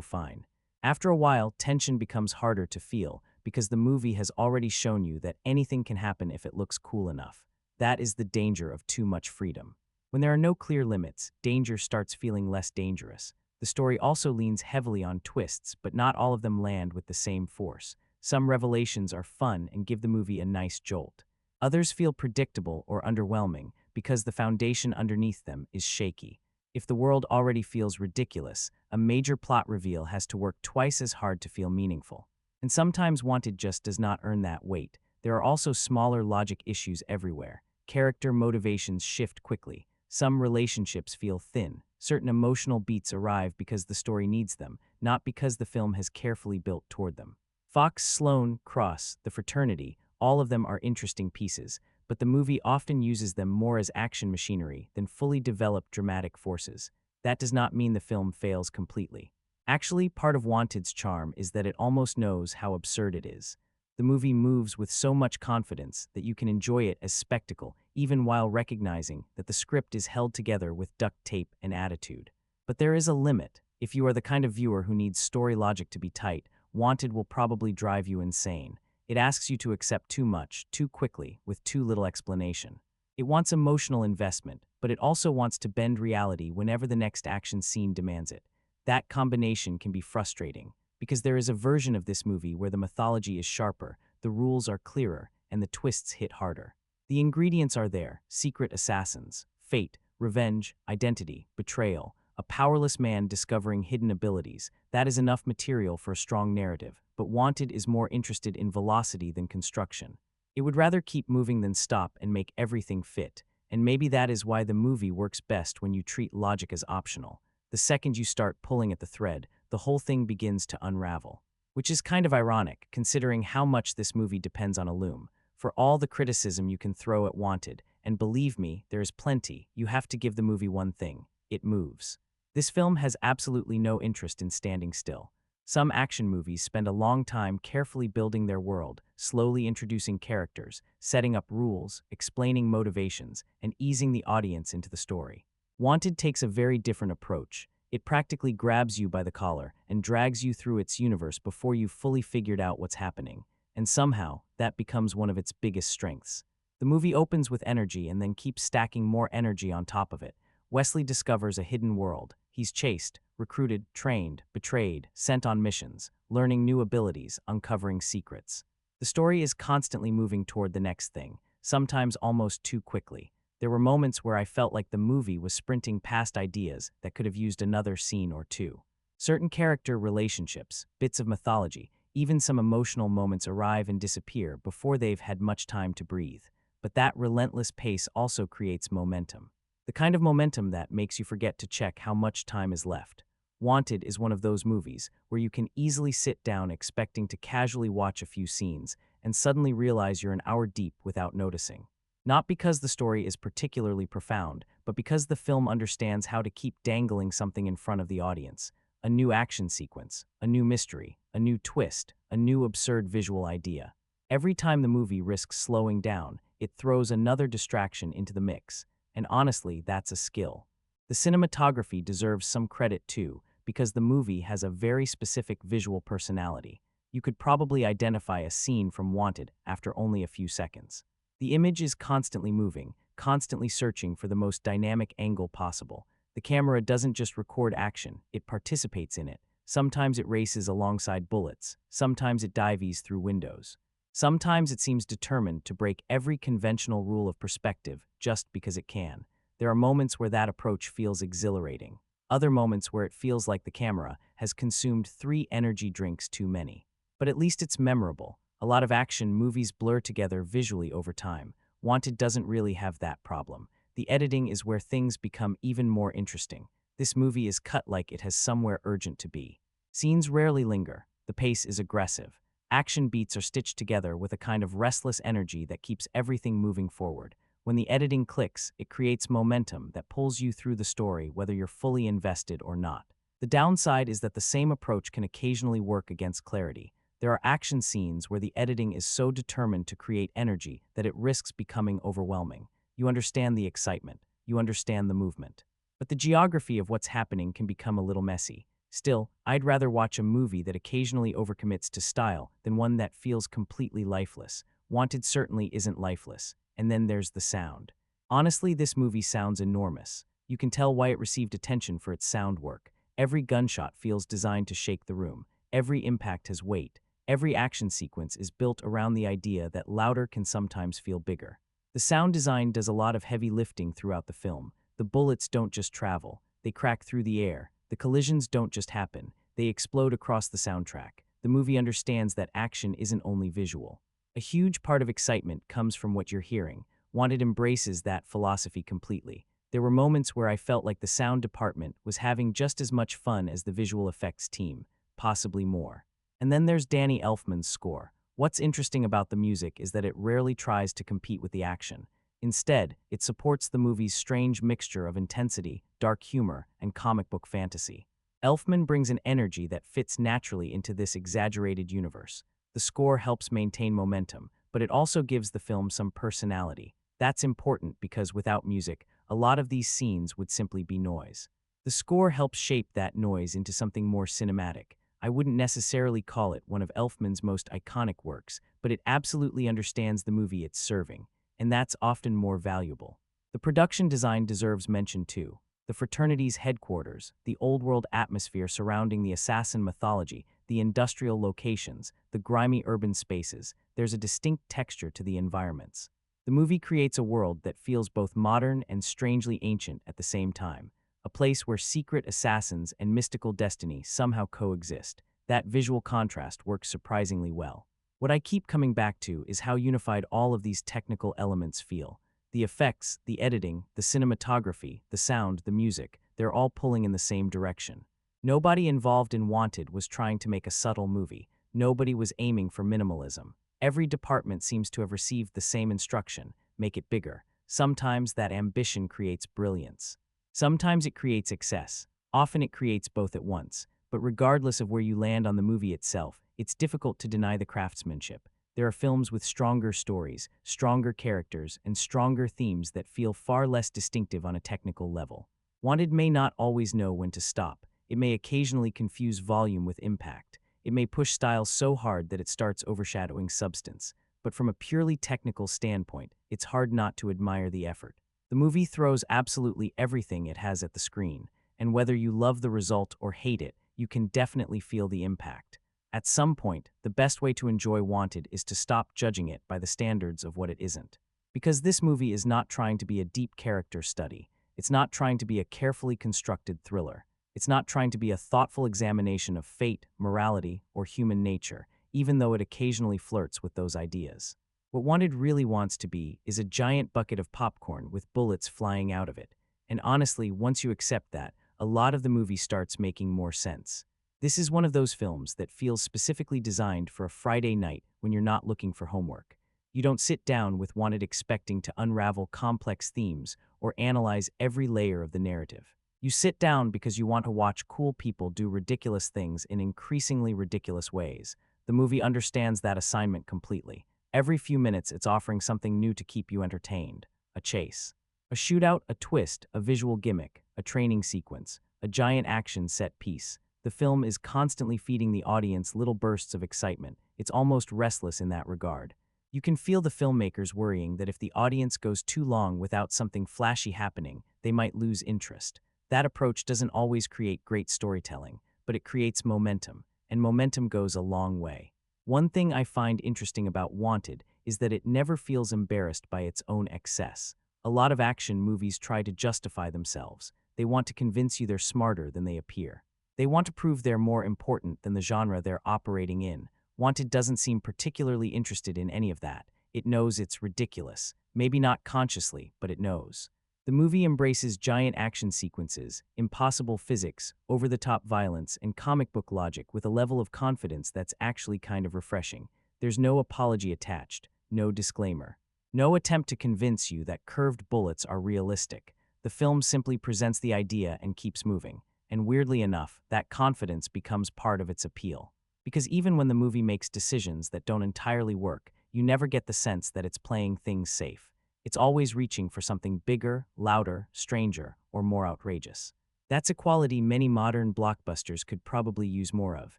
fine. After a while, tension becomes harder to feel because the movie has already shown you that anything can happen if it looks cool enough. That is the danger of too much freedom. When there are no clear limits, danger starts feeling less dangerous. The story also leans heavily on twists, but not all of them land with the same force. Some revelations are fun and give the movie a nice jolt. Others feel predictable or underwhelming because the foundation underneath them is shaky. If the world already feels ridiculous, a major plot reveal has to work twice as hard to feel meaningful. And sometimes Wanted just does not earn that weight. There are also smaller logic issues everywhere. Character motivations shift quickly. Some relationships feel thin. Certain emotional beats arrive because the story needs them, not because the film has carefully built toward them. Fox, Sloan, Cross, the fraternity, all of them are interesting pieces, but the movie often uses them more as action machinery than fully developed dramatic forces. That does not mean the film fails completely. Actually, part of Wanted's charm is that it almost knows how absurd it is. The movie moves with so much confidence that you can enjoy it as spectacle, even while recognizing that the script is held together with duct tape and attitude. But there is a limit. If you are the kind of viewer who needs story logic to be tight, Wanted will probably drive you insane. It asks you to accept too much, too quickly, with too little explanation. It wants emotional investment, but it also wants to bend reality whenever the next action scene demands it. That combination can be frustrating, because there is a version of this movie where the mythology is sharper, the rules are clearer, and the twists hit harder. The ingredients are there: secret assassins, fate, revenge, identity, betrayal, a powerless man discovering hidden abilities. That is enough material for a strong narrative, but Wanted is more interested in velocity than construction. It would rather keep moving than stop and make everything fit, and maybe that is why the movie works best when you treat logic as optional. The second you start pulling at the thread, the whole thing begins to unravel. Which is kind of ironic, considering how much this movie depends on a loom. For all the criticism you can throw at Wanted, and believe me, there is plenty, you have to give the movie one thing: it moves. This film has absolutely no interest in standing still. Some action movies spend a long time carefully building their world, slowly introducing characters, setting up rules, explaining motivations, and easing the audience into the story. Wanted takes a very different approach. It practically grabs you by the collar and drags you through its universe before you've fully figured out what's happening. And somehow, that becomes one of its biggest strengths. The movie opens with energy and then keeps stacking more energy on top of it. Wesley discovers a hidden world. He's chased, recruited, trained, betrayed, sent on missions, learning new abilities, uncovering secrets. The story is constantly moving toward the next thing, sometimes almost too quickly. There were moments where I felt like the movie was sprinting past ideas that could have used another scene or two. Certain character relationships, bits of mythology, even some emotional moments arrive and disappear before they've had much time to breathe. But that relentless pace also creates momentum. The kind of momentum that makes you forget to check how much time is left. Wanted is one of those movies where you can easily sit down expecting to casually watch a few scenes and suddenly realize you're an hour deep without noticing. Not because the story is particularly profound, but because the film understands how to keep dangling something in front of the audience. A new action sequence, a new mystery, a new twist, a new absurd visual idea. Every time the movie risks slowing down, it throws another distraction into the mix. And honestly, that's a skill. The cinematography deserves some credit too, because the movie has a very specific visual personality. You could probably identify a scene from Wanted after only a few seconds. The image is constantly moving, constantly searching for the most dynamic angle possible. The camera doesn't just record action, it participates in it. Sometimes it races alongside bullets, sometimes it dives through windows. Sometimes it seems determined to break every conventional rule of perspective just because it can. There are moments where that approach feels exhilarating. Other moments where it feels like the camera has consumed 3 energy drinks too many. But at least it's memorable. A lot of action movies blur together visually over time. Wanted doesn't really have that problem. The editing is where things become even more interesting. This movie is cut like it has somewhere urgent to be. Scenes rarely linger. The pace is aggressive. Action beats are stitched together with a kind of restless energy that keeps everything moving forward. When the editing clicks, it creates momentum that pulls you through the story whether you're fully invested or not. The downside is that the same approach can occasionally work against clarity. There are action scenes where the editing is so determined to create energy that it risks becoming overwhelming. You understand the excitement, you understand the movement. But the geography of what's happening can become a little messy. Still, I'd rather watch a movie that occasionally overcommits to style than one that feels completely lifeless. Wanted certainly isn't lifeless. And then there's the sound. Honestly, this movie sounds enormous. You can tell why it received attention for its sound work. Every gunshot feels designed to shake the room. Every impact has weight. Every action sequence is built around the idea that louder can sometimes feel bigger. The sound design does a lot of heavy lifting throughout the film. The bullets don't just travel, they crack through the air. The collisions don't just happen, they explode across the soundtrack. The movie understands that action isn't only visual. A huge part of excitement comes from what you're hearing. Wanted embraces that philosophy completely. There were moments where I felt like the sound department was having just as much fun as the visual effects team, possibly more. And then there's Danny Elfman's score. What's interesting about the music is that it rarely tries to compete with the action. Instead, it supports the movie's strange mixture of intensity, dark humor, and comic book fantasy. Elfman brings an energy that fits naturally into this exaggerated universe. The score helps maintain momentum, but it also gives the film some personality. That's important because without music, a lot of these scenes would simply be noise. The score helps shape that noise into something more cinematic. I wouldn't necessarily call it one of Elfman's most iconic works, but it absolutely understands the movie it's serving, and that's often more valuable. The production design deserves mention too. The fraternity's headquarters, the old-world atmosphere surrounding the assassin mythology, the industrial locations, the grimy urban spaces, there's a distinct texture to the environments. The movie creates a world that feels both modern and strangely ancient at the same time, a place where secret assassins and mystical destiny somehow coexist. That visual contrast works surprisingly well. What I keep coming back to is how unified all of these technical elements feel. The effects, the editing, the cinematography, the sound, the music, they're all pulling in the same direction. Nobody involved in Wanted was trying to make a subtle movie. Nobody was aiming for minimalism. Every department seems to have received the same instruction: make it bigger. Sometimes that ambition creates brilliance. Sometimes it creates excess. Often it creates both at once. But regardless of where you land on the movie itself, it's difficult to deny the craftsmanship. There are films with stronger stories, stronger characters, and stronger themes that feel far less distinctive on a technical level. Wanted may not always know when to stop. It may occasionally confuse volume with impact. It may push style so hard that it starts overshadowing substance. But from a purely technical standpoint, it's hard not to admire the effort. The movie throws absolutely everything it has at the screen, and whether you love the result or hate it, you can definitely feel the impact. At some point, the best way to enjoy Wanted is to stop judging it by the standards of what it isn't. Because this movie is not trying to be a deep character study. It's not trying to be a carefully constructed thriller. It's not trying to be a thoughtful examination of fate, morality, or human nature, even though it occasionally flirts with those ideas. What Wanted really wants to be is a giant bucket of popcorn with bullets flying out of it. And honestly, once you accept that, a lot of the movie starts making more sense. This is one of those films that feels specifically designed for a Friday night when you're not looking for homework. You don't sit down with Wanted expecting to unravel complex themes or analyze every layer of the narrative. You sit down because you want to watch cool people do ridiculous things in increasingly ridiculous ways. The movie understands that assignment completely. Every few minutes, it's offering something new to keep you entertained. A chase, a shootout, a twist, a visual gimmick, a training sequence, a giant action set piece. The film is constantly feeding the audience little bursts of excitement. It's almost restless in that regard. You can feel the filmmakers worrying that if the audience goes too long without something flashy happening, they might lose interest. That approach doesn't always create great storytelling, but it creates momentum, and momentum goes a long way. One thing I find interesting about Wanted is that it never feels embarrassed by its own excess. A lot of action movies try to justify themselves. They want to convince you they're smarter than they appear. They want to prove they're more important than the genre they're operating in. Wanted doesn't seem particularly interested in any of that. It knows it's ridiculous. Maybe not consciously, but it knows. The movie embraces giant action sequences, impossible physics, over-the-top violence, and comic book logic with a level of confidence that's actually kind of refreshing. There's no apology attached, no disclaimer. No attempt to convince you that curved bullets are realistic. The film simply presents the idea and keeps moving. And weirdly enough, that confidence becomes part of its appeal. Because even when the movie makes decisions that don't entirely work, you never get the sense that it's playing things safe. It's always reaching for something bigger, louder, stranger, or more outrageous. That's a quality many modern blockbusters could probably use more of.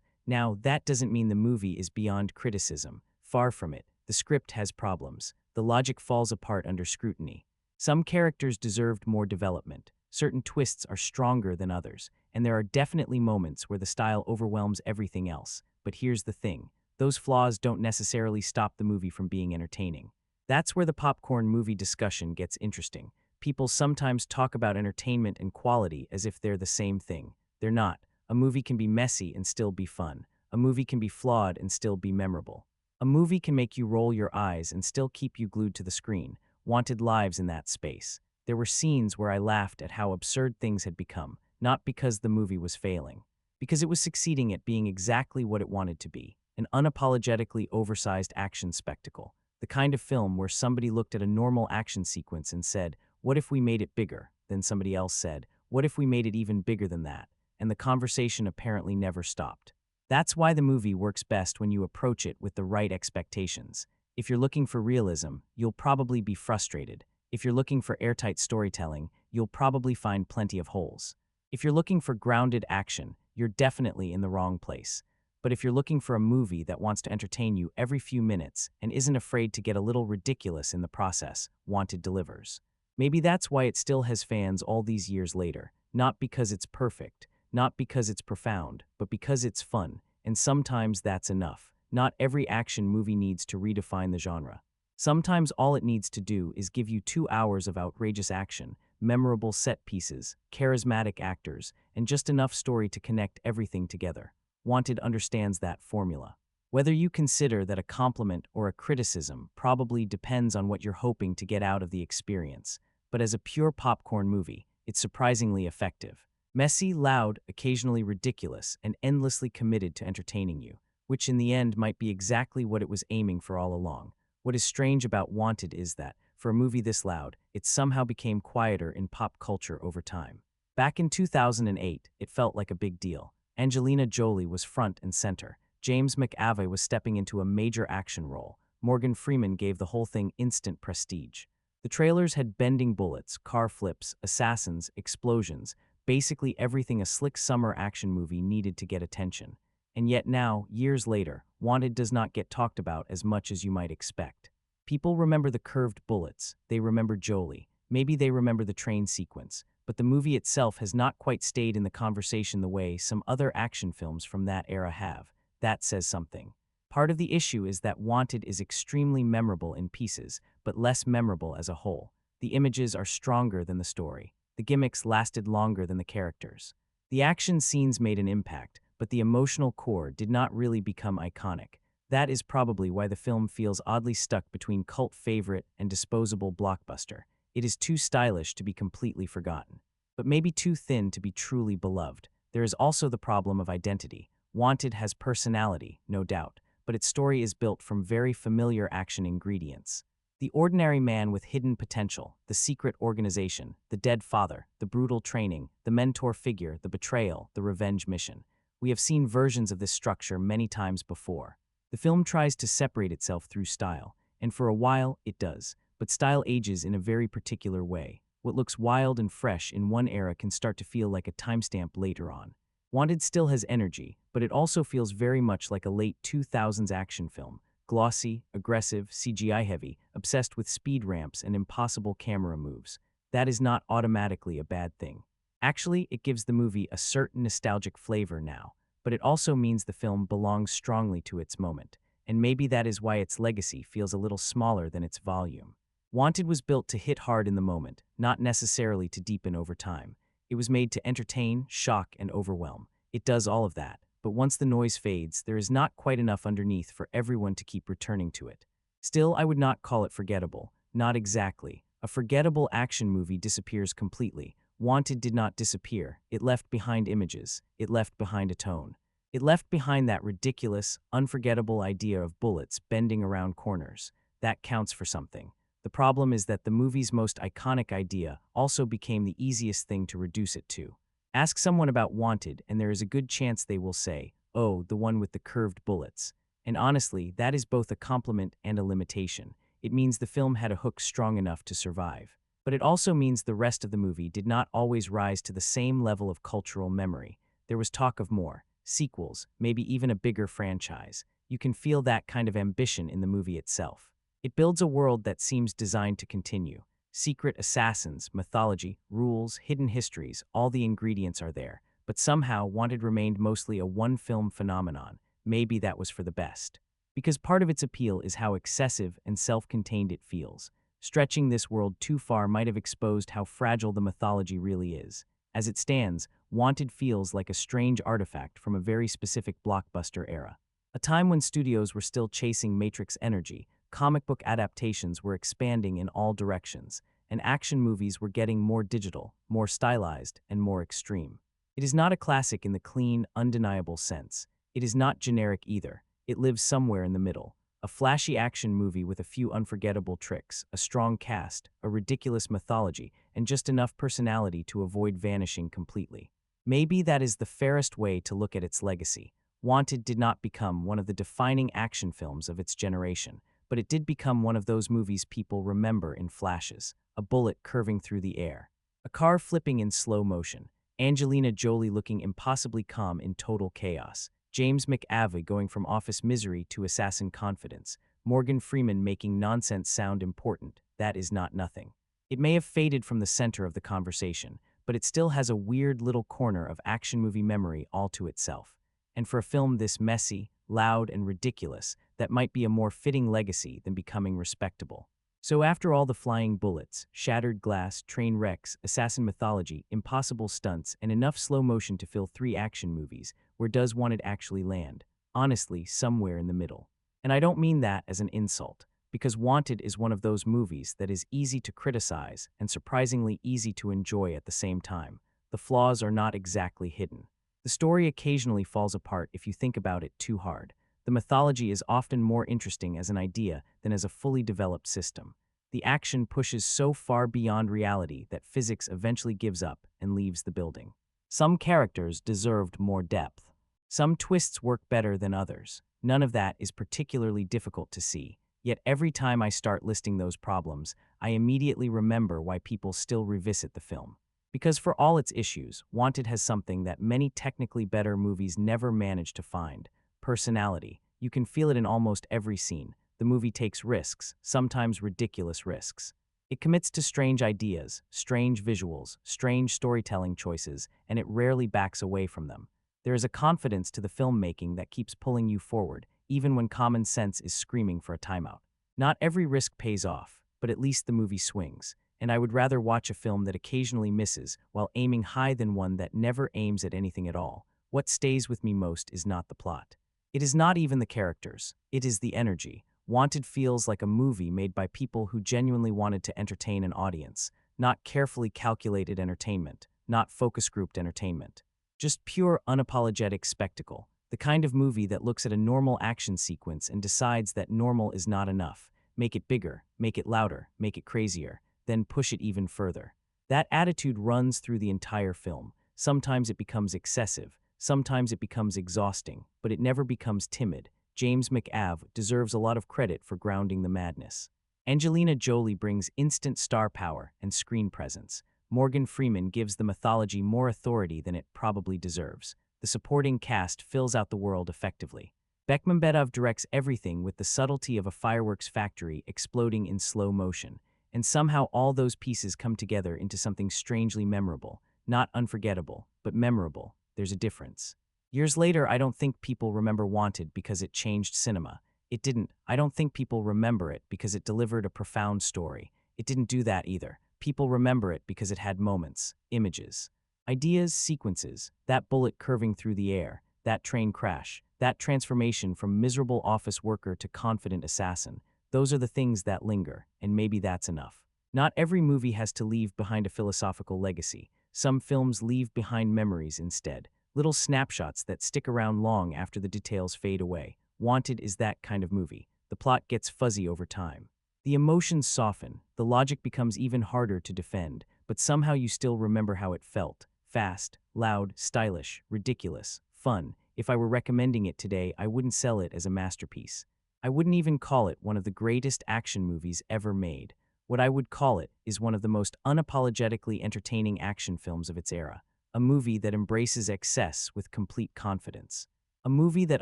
Now, that doesn't mean the movie is beyond criticism. Far from it. The script has problems. The logic falls apart under scrutiny. Some characters deserved more development. Certain twists are stronger than others, and there are definitely moments where the style overwhelms everything else. But here's the thing. Those flaws don't necessarily stop the movie from being entertaining. That's where the popcorn movie discussion gets interesting. People sometimes talk about entertainment and quality as if they're the same thing. They're not. A movie can be messy and still be fun. A movie can be flawed and still be memorable. A movie can make you roll your eyes and still keep you glued to the screen. Wanted lives in that space. There were scenes where I laughed at how absurd things had become, not because the movie was failing, because it was succeeding at being exactly what it wanted to be, an unapologetically oversized action spectacle. The kind of film where somebody looked at a normal action sequence and said, "What if we made it bigger?" Then somebody else said, "What if we made it even bigger than that?" And the conversation apparently never stopped. That's why the movie works best when you approach it with the right expectations. If you're looking for realism, you'll probably be frustrated. If you're looking for airtight storytelling, you'll probably find plenty of holes. If you're looking for grounded action, you're definitely in the wrong place. But if you're looking for a movie that wants to entertain you every few minutes and isn't afraid to get a little ridiculous in the process, Wanted delivers. Maybe that's why it still has fans all these years later. Not because it's perfect, not because it's profound, but because it's fun, and sometimes that's enough. Not every action movie needs to redefine the genre. Sometimes all it needs to do is give you 2 hours of outrageous action, memorable set pieces, charismatic actors, and just enough story to connect everything together. Wanted understands that formula. Whether you consider that a compliment or a criticism probably depends on what you're hoping to get out of the experience, but as a pure popcorn movie, it's surprisingly effective. Messy, loud, occasionally ridiculous, and endlessly committed to entertaining you, which in the end might be exactly what it was aiming for all along. What is strange about Wanted is that, for a movie this loud, it somehow became quieter in pop culture over time. Back in 2008, it felt like a big deal. Angelina Jolie was front and center. James McAvoy was stepping into a major action role. Morgan Freeman gave the whole thing instant prestige. The trailers had bending bullets, car flips, assassins, explosions, basically everything a slick summer action movie needed to get attention. And yet now, years later, Wanted does not get talked about as much as you might expect. People remember the curved bullets, they remember Jolie, maybe they remember the train sequence, but the movie itself has not quite stayed in the conversation the way some other action films from that era have. That says something. Part of the issue is that Wanted is extremely memorable in pieces, but less memorable as a whole. The images are stronger than the story. The gimmicks lasted longer than the characters. The action scenes made an impact, but the emotional core did not really become iconic. That is probably why the film feels oddly stuck between cult favorite and disposable blockbuster. It is too stylish to be completely forgotten, but maybe too thin to be truly beloved. There is also the problem of identity. Wanted has personality, no doubt, but its story is built from very familiar action ingredients. The ordinary man with hidden potential, the secret organization, the dead father, the brutal training, the mentor figure, the betrayal, the revenge mission. We have seen versions of this structure many times before. The film tries to separate itself through style, and for a while it does, but style ages in a very particular way. What looks wild and fresh in one era can start to feel like a timestamp later on. Wanted still has energy, but it also feels very much like a late 2000s action film. Glossy, aggressive, CGI-heavy, obsessed with speed ramps and impossible camera moves. That is not automatically a bad thing. Actually, it gives the movie a certain nostalgic flavor now, but it also means the film belongs strongly to its moment, and maybe that is why its legacy feels a little smaller than its volume. Wanted was built to hit hard in the moment, not necessarily to deepen over time. It was made to entertain, shock, and overwhelm. It does all of that. But once the noise fades, there is not quite enough underneath for everyone to keep returning to it. Still, I would not call it forgettable. Not exactly. A forgettable action movie disappears completely. Wanted did not disappear. It left behind images. It left behind a tone. It left behind that ridiculous, unforgettable idea of bullets bending around corners. That counts for something. The problem is that the movie's most iconic idea also became the easiest thing to reduce it to. Ask someone about Wanted, and there is a good chance they will say, "Oh, the one with the curved bullets." And honestly, that is both a compliment and a limitation. It means the film had a hook strong enough to survive. But it also means the rest of the movie did not always rise to the same level of cultural memory. There was talk of more, sequels, maybe even a bigger franchise. You can feel that kind of ambition in the movie itself. It builds a world that seems designed to continue. Secret assassins, mythology, rules, hidden histories, all the ingredients are there. But somehow, Wanted remained mostly a one-film phenomenon. Maybe that was for the best. Because part of its appeal is how excessive and self-contained it feels. Stretching this world too far might have exposed how fragile the mythology really is. As it stands, Wanted feels like a strange artifact from a very specific blockbuster era. A time when studios were still chasing Matrix energy, comic book adaptations were expanding in all directions, and action movies were getting more digital, more stylized, and more extreme. It is not a classic in the clean, undeniable sense. It is not generic either. It lives somewhere in the middle. A flashy action movie with a few unforgettable tricks, a strong cast, a ridiculous mythology, and just enough personality to avoid vanishing completely. Maybe that is the fairest way to look at its legacy. Wanted did not become one of the defining action films of its generation, but it did become one of those movies people remember in flashes. A bullet curving through the air, a car flipping in slow motion, Angelina Jolie looking impossibly calm in total chaos, James McAvoy going from office misery to assassin confidence, Morgan Freeman making nonsense sound important. That is not nothing. It may have faded from the center of the conversation, but it still has a weird little corner of action movie memory all to itself. And for a film this messy, loud, and ridiculous, that might be a more fitting legacy than becoming respectable. So after all the flying bullets, shattered glass, train wrecks, assassin mythology, impossible stunts, and enough slow motion to fill 3 action movies, where does Wanted actually land? Honestly, somewhere in the middle. And I don't mean that as an insult, because Wanted is one of those movies that is easy to criticize and surprisingly easy to enjoy at the same time. The flaws are not exactly hidden. The story occasionally falls apart if you think about it too hard. The mythology is often more interesting as an idea than as a fully developed system. The action pushes so far beyond reality that physics eventually gives up and leaves the building. Some characters deserved more depth. Some twists work better than others. None of that is particularly difficult to see. Yet every time I start listing those problems, I immediately remember why people still revisit the film. Because for all its issues, Wanted has something that many technically better movies never manage to find: personality. You can feel it in almost every scene. The movie takes risks, sometimes ridiculous risks. It commits to strange ideas, strange visuals, strange storytelling choices, and it rarely backs away from them. There is a confidence to the filmmaking that keeps pulling you forward, even when common sense is screaming for a timeout. Not every risk pays off, but at least the movie swings. And I would rather watch a film that occasionally misses while aiming high than one that never aims at anything at all. What stays with me most is not the plot. It is not even the characters. It is the energy. Wanted feels like a movie made by people who genuinely wanted to entertain an audience, not carefully calculated entertainment, not focus-grouped entertainment. Just pure, unapologetic spectacle. The kind of movie that looks at a normal action sequence and decides that normal is not enough. Make it bigger, make it louder, make it crazier, then push it even further. That attitude runs through the entire film. Sometimes it becomes excessive, sometimes it becomes exhausting, but it never becomes timid. James McAvoy deserves a lot of credit for grounding the madness. Angelina Jolie brings instant star power and screen presence. Morgan Freeman gives the mythology more authority than it probably deserves. The supporting cast fills out the world effectively. Bekmambetov directs everything with the subtlety of a fireworks factory exploding in slow motion. And somehow all those pieces come together into something strangely memorable. Not unforgettable, but memorable. There's a difference. Years later, I don't think people remember Wanted because it changed cinema. It didn't. I don't think people remember it because it delivered a profound story. It didn't do that either. People remember it because it had moments, images, ideas, sequences, that bullet curving through the air, that train crash, that transformation from miserable office worker to confident assassin. Those are the things that linger, and maybe that's enough. Not every movie has to leave behind a philosophical legacy. Some films leave behind memories instead, little snapshots that stick around long after the details fade away. Wanted is that kind of movie. The plot gets fuzzy over time. The emotions soften, the logic becomes even harder to defend, but somehow you still remember how it felt. Fast, loud, stylish, ridiculous, fun. If I were recommending it today, I wouldn't sell it as a masterpiece. I wouldn't even call it one of the greatest action movies ever made. What I would call it is one of the most unapologetically entertaining action films of its era. A movie that embraces excess with complete confidence. A movie that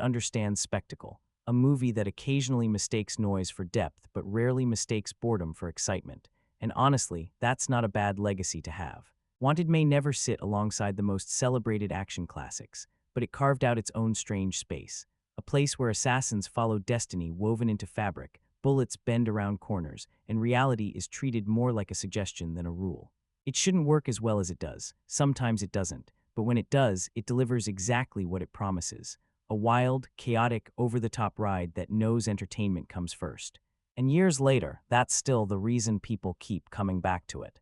understands spectacle. A movie that occasionally mistakes noise for depth but rarely mistakes boredom for excitement. And honestly, that's not a bad legacy to have. Wanted may never sit alongside the most celebrated action classics, but it carved out its own strange space. A place where assassins follow destiny woven into fabric, bullets bend around corners, and reality is treated more like a suggestion than a rule. It shouldn't work as well as it does. Sometimes it doesn't. But when it does, it delivers exactly what it promises. A wild, chaotic, over-the-top ride that knows entertainment comes first. And years later, that's still the reason people keep coming back to it.